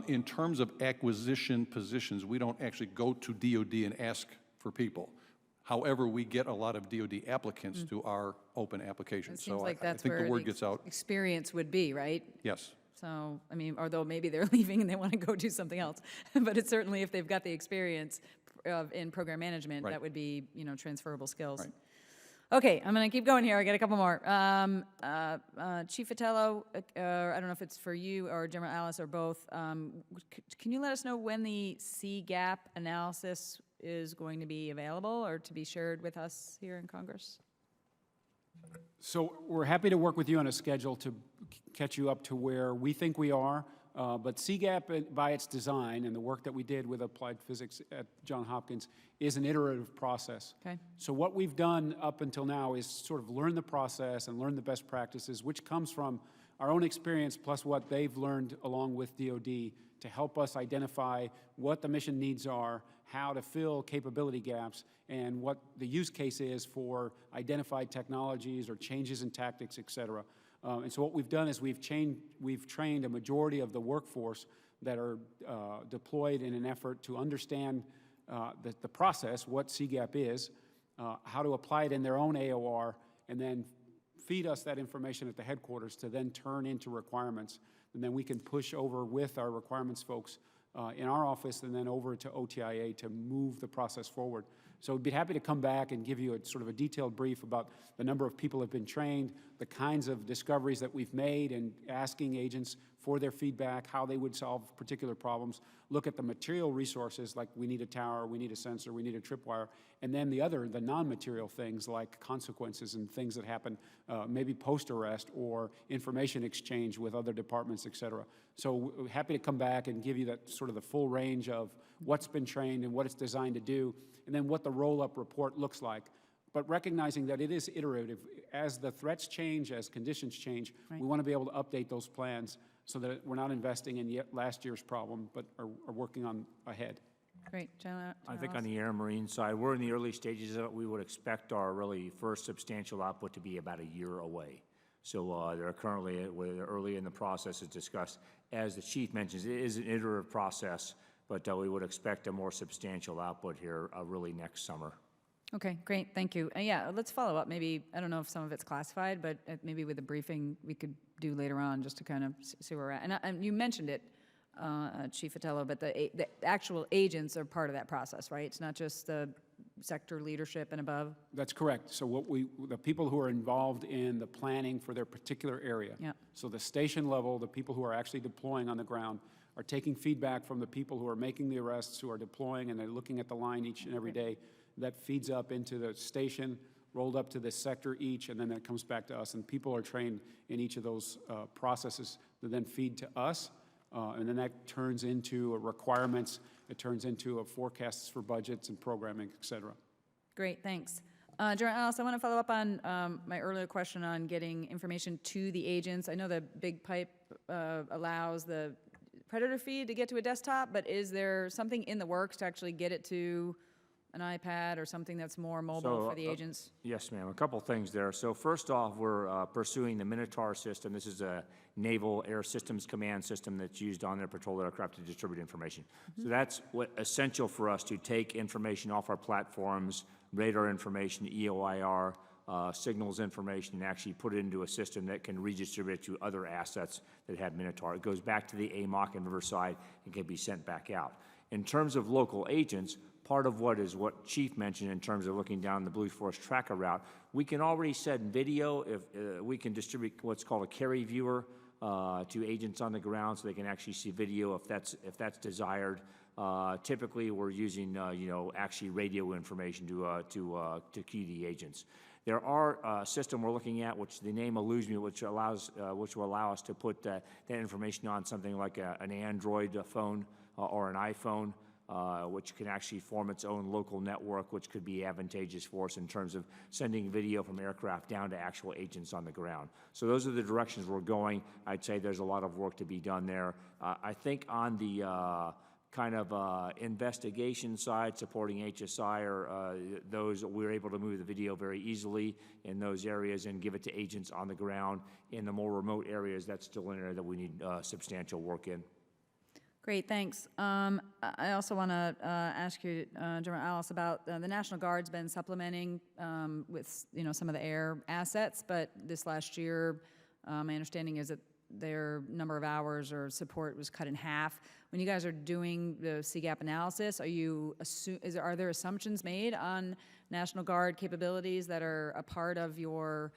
In terms of acquisition positions, we don't actually go to DOD and ask for people. However, we get a lot of DOD applicants to our open applications. It seems So like I that's think where the word gets out. experience would be, right? Yes. So, I mean, although maybe they're leaving and they want to go do something else. But it's certainly, if they've got the experience in program management, Right. that would be, transferable skills. Right. Okay, I'm going to keep going here. I got a couple more. Chief Vitello, I don't know if it's for you or General Alice or both. Can you let us know when the C-gap analysis is going to be available or to be shared with us here in Congress? So we're happy to work with you on a schedule to catch you up to where we think we are. But CGAP, by its design and the work that we did with applied physics at Johns Hopkins, is an iterative process. Okay. So what we've done up until now is sort of learn the process and learn the best practices, which comes from our own experience plus what they've learned along with DOD to help us identify what the mission needs are, how to fill capability gaps, and what the use case is for identified technologies or changes in tactics, et cetera. And so what we've done is we've trained a majority of the workforce that are deployed in an effort to understand the process, what CGAP is, how to apply it in their own AOR, and then feed us that information at the headquarters to then turn into requirements. And then we can push over with our requirements folks in our office and then over to OTIA to move the process forward. So we'd be happy to come back and give you a sort of a detailed brief about the number of people who have been trained, the kinds of discoveries that we've made, and asking agents for their feedback, how they would solve particular problems, look at the material resources like we need a tower, we need a sensor, we need a tripwire, and then the non-material things like consequences and things that happen maybe post-arrest or information exchange with other departments, et cetera. So we're happy to come back and give you that sort of the full range of what's been trained and what it's designed to do, and then what the roll-up report looks like. But recognizing that it is iterative. As the threats change, as conditions change, we want to be able to update those plans so that we're not investing in last year's problem, but are working on ahead. Great. General I think on Ellis? the air and marine side, we're in the early stages of it. We would expect our really first substantial output to be about a year away. So they're currently early in the process as discussed. As the chief mentions, it is an iterative process, but we would expect a more substantial output here really next summer. Okay, great, thank you. Yeah, let's follow up. Maybe, I don't know if some of it's classified, but maybe with a briefing we could do later on just to kind of see where we're at. And you mentioned it, Chief Fratello, but the actual agents are part of that process, right? It's not just the sector leadership and above? That's correct. So the people who are involved in the planning for their particular area. Yeah. So the station level, the people who are actually deploying on the ground are taking feedback from the people who are making the arrests, who are deploying, and they're looking at the line each and every day. That feeds up into the station, rolled up to the sector each, and then that comes back to us. And people are trained in each of those processes that then feed to us. And then that turns into requirements. It turns into forecasts for budgets and programming, et cetera. Great, thanks. General Ellis, I want to follow up on my earlier question on getting information to the agents. I know the big pipe allows the predator feed to get to a desktop, but is there something in the works to actually get it to an iPad or something that's more mobile for the agents? Yes, ma'am. A couple things there. So first off, we're pursuing the Minotaur system. This is a Naval Air Systems Command system that's used on their patrol aircraft to distribute information. So that's essential for us to take information off our platforms, radar information, EOIR, signals information, and actually put it into a system that can redistribute it to other assets that have Minotaur. It goes back to the AMOC in Riverside and can be sent back out. In terms of local agents, part of what Chief mentioned in terms of looking down the Blue Forest tracker route, we can already send video. If we can distribute what's called a carry viewer to agents on the ground, so they can actually see video if that's desired. Typically, we're using actually radio information to key the agents. There are a system we're looking at, which the name eludes me, which will allow us to put that information on something like an Android phone or an iPhone. Which can actually form its own local network, which could be advantageous for us in terms of sending video from aircraft down to actual agents on the ground. So those are the directions we're going. I'd say there's a lot of work to be done there. I think on the investigation side, supporting HSI, or those, we're able to move the video very easily in those areas and give it to agents on the ground. In the more remote areas, that's still an area that we need substantial work in. Great, thanks. I also want to ask you, General Ellis, about the National Guard's been supplementing with some of the air assets, but this last year, my understanding is that their number of hours or support was cut in half. When you guys are doing the CGAP analysis, are there assumptions made on National Guard capabilities that are a part of your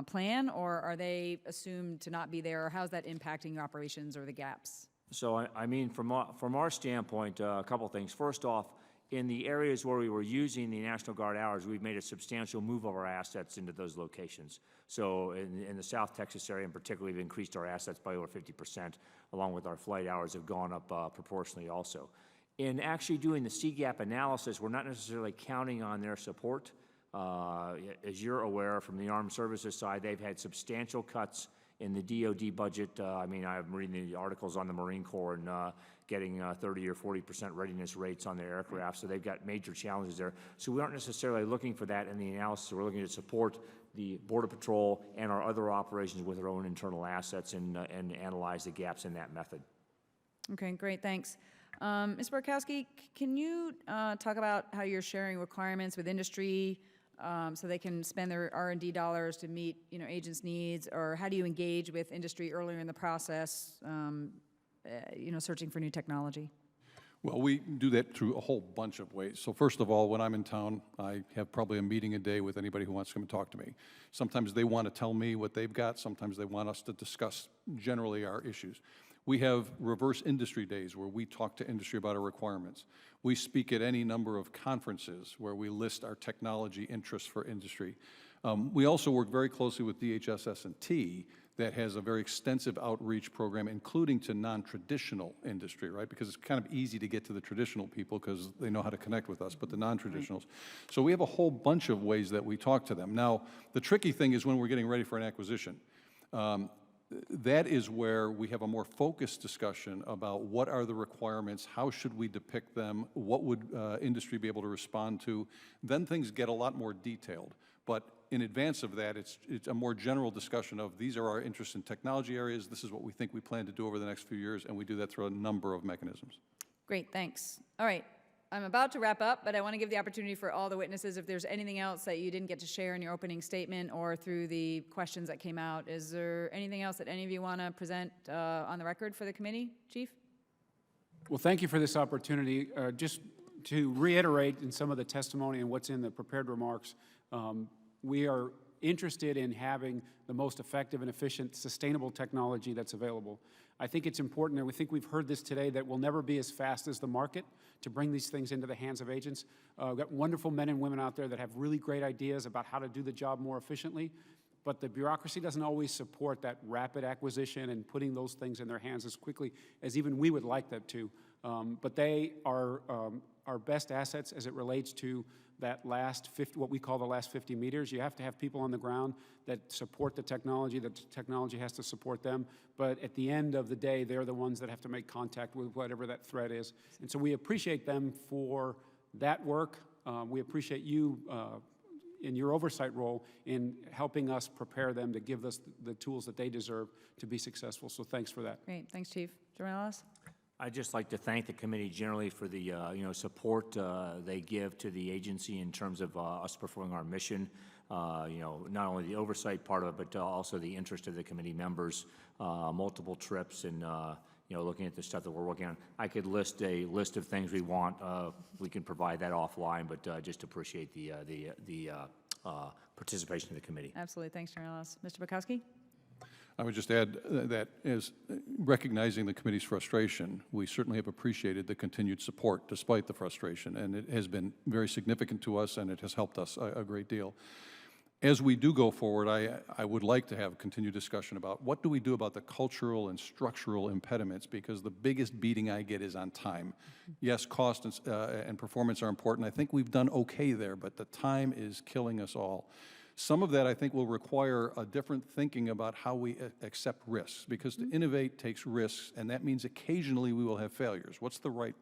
plan, or are they assumed to not be there, or how's that impacting your operations or the gaps? So, I mean, from our standpoint, a couple things. First off, in the areas where we were using the National Guard hours, we've made a substantial move of our assets into those locations. So in the South Texas area in particular, we've increased our assets by over 50%, along with our flight hours have gone up proportionally also. In actually doing the CGAP analysis, we're not necessarily counting on their support. As you're aware, from the Armed Services side, they've had substantial cuts in the DoD budget. I mean, I'm reading the articles on the Marine Corps and getting 30 or 40% readiness rates on their aircraft, so they've got major challenges there. So we aren't necessarily looking for that in the analysis. We're looking to support the Border Patrol and our other operations with our own internal assets and analyze the gaps in that method. Okay, great, thanks. Ms. Borkowski, can you talk about how you're sharing requirements with industry so they can spend their R&D dollars to meet, agents' needs, or how do you engage with industry earlier in the process, searching for new technology? Well, we do that through a whole bunch of ways. So first of all, when I'm in town, I have probably a meeting a day with anybody who wants to come and talk to me. Sometimes they want to tell me what they've got. Sometimes they want us to discuss generally our issues. We have reverse industry days where we talk to industry about our requirements. We speak at any number of conferences where we list our technology interests for industry. We also work very closely with DHS&T that has a very extensive outreach program, including to non-traditional industry, right? Because it's kind of easy to get to the traditional people because they know how to connect with us, but the non-traditionals. So we have a whole bunch of ways that we talk to them. Now, the tricky thing is when we're getting ready for an acquisition. That is where we have a more focused discussion about what are the requirements, how should we depict them, what would industry be able to respond to. Then things get a lot more detailed. But in advance of that, it's a more general discussion of these are our interests in technology areas, this is what we think we plan to do over the next few years, and we do that through a number of mechanisms. Great, thanks. All right, I'm about to wrap up, but I want to give the opportunity for all the witnesses, if there's anything else that you didn't get to share in your opening statement or through the questions that came out. Is there anything else that any of you want to present on the record for the committee, Chief? Well, thank you for this opportunity. Just to reiterate in some of the testimony and what's in the prepared remarks, we are interested in having the most effective and efficient, sustainable technology that's available. I think it's important, and we think we've heard this today, that we'll never be as fast as the market to bring these things into the hands of agents. We've got wonderful men and women out there that have really great ideas about how to do the job more efficiently, but the bureaucracy doesn't always support that rapid acquisition and putting those things in their hands as quickly as even we would like them to. But they are our best assets as it relates to that last 50, what we call the last 50 meters. You have to have people on the ground that support the technology has to support them, but at the end of the day, they're the ones that have to make contact with whatever that threat is. And so we appreciate them for that work. We appreciate you in your oversight role in helping us prepare them to give us the tools that they deserve to be successful. So thanks for that. Great, thanks, Chief. Morales? I'd just like to thank the committee generally for the support they give to the agency in terms of us performing our mission. Not only the oversight part of it, but also the interest of the committee members, multiple trips, and looking at the stuff that we're working on. I could list a list of things we want. We can provide that offline, but just appreciate the participation of the committee. Absolutely, thanks, Morales. Mr. Bukowski? I would just add that as recognizing the committee's frustration, we certainly have appreciated the continued support despite the frustration, and it has been very significant to us, and it has helped us a great deal. As we do go forward, I would like to have a continued discussion about what do we do about the cultural and structural impediments, because the biggest beating I get is on time. Yes, cost and performance are important. I think we've done okay there, but the time is killing us all. Some of that, I think, will require a different thinking about how we accept risks, because to innovate takes risks, and that means occasionally we will have failures. What's the right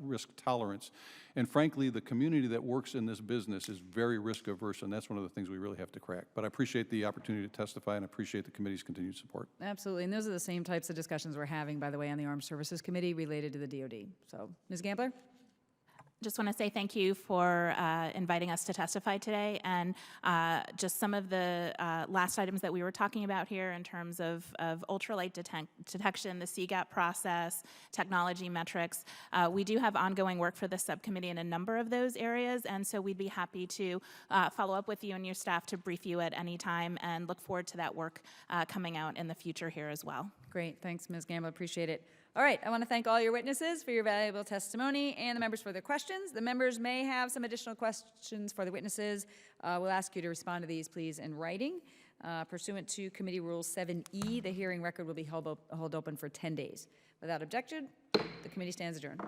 risk tolerance? And frankly, the community that works in this business is very risk averse, and that's one of the things we really have to crack. But I appreciate the opportunity to testify and appreciate the committee's continued support. Absolutely, and those are the same types of discussions we're having, by the way, on the Armed Services Committee related to the DoD. So, Ms. Gambler? Just want to say thank you for inviting us to testify today, and just some of the last items that we were talking about here in terms of ultralight detection, the CGAP process, technology metrics. We do have ongoing work for the subcommittee in a number of those areas, and so we'd be happy to follow up with you and your staff to brief you at any time, and look forward to that work coming out in the future here as well. Great, thanks, Ms. Gambler, appreciate it. All right, I want to thank all your witnesses for your valuable testimony and the members for their questions. The members may have some additional questions for the witnesses. We'll ask you to respond to these, please, in writing. Pursuant to Committee Rule 7E, the hearing record will be held open for 10 days. Without objection, the committee stands adjourned.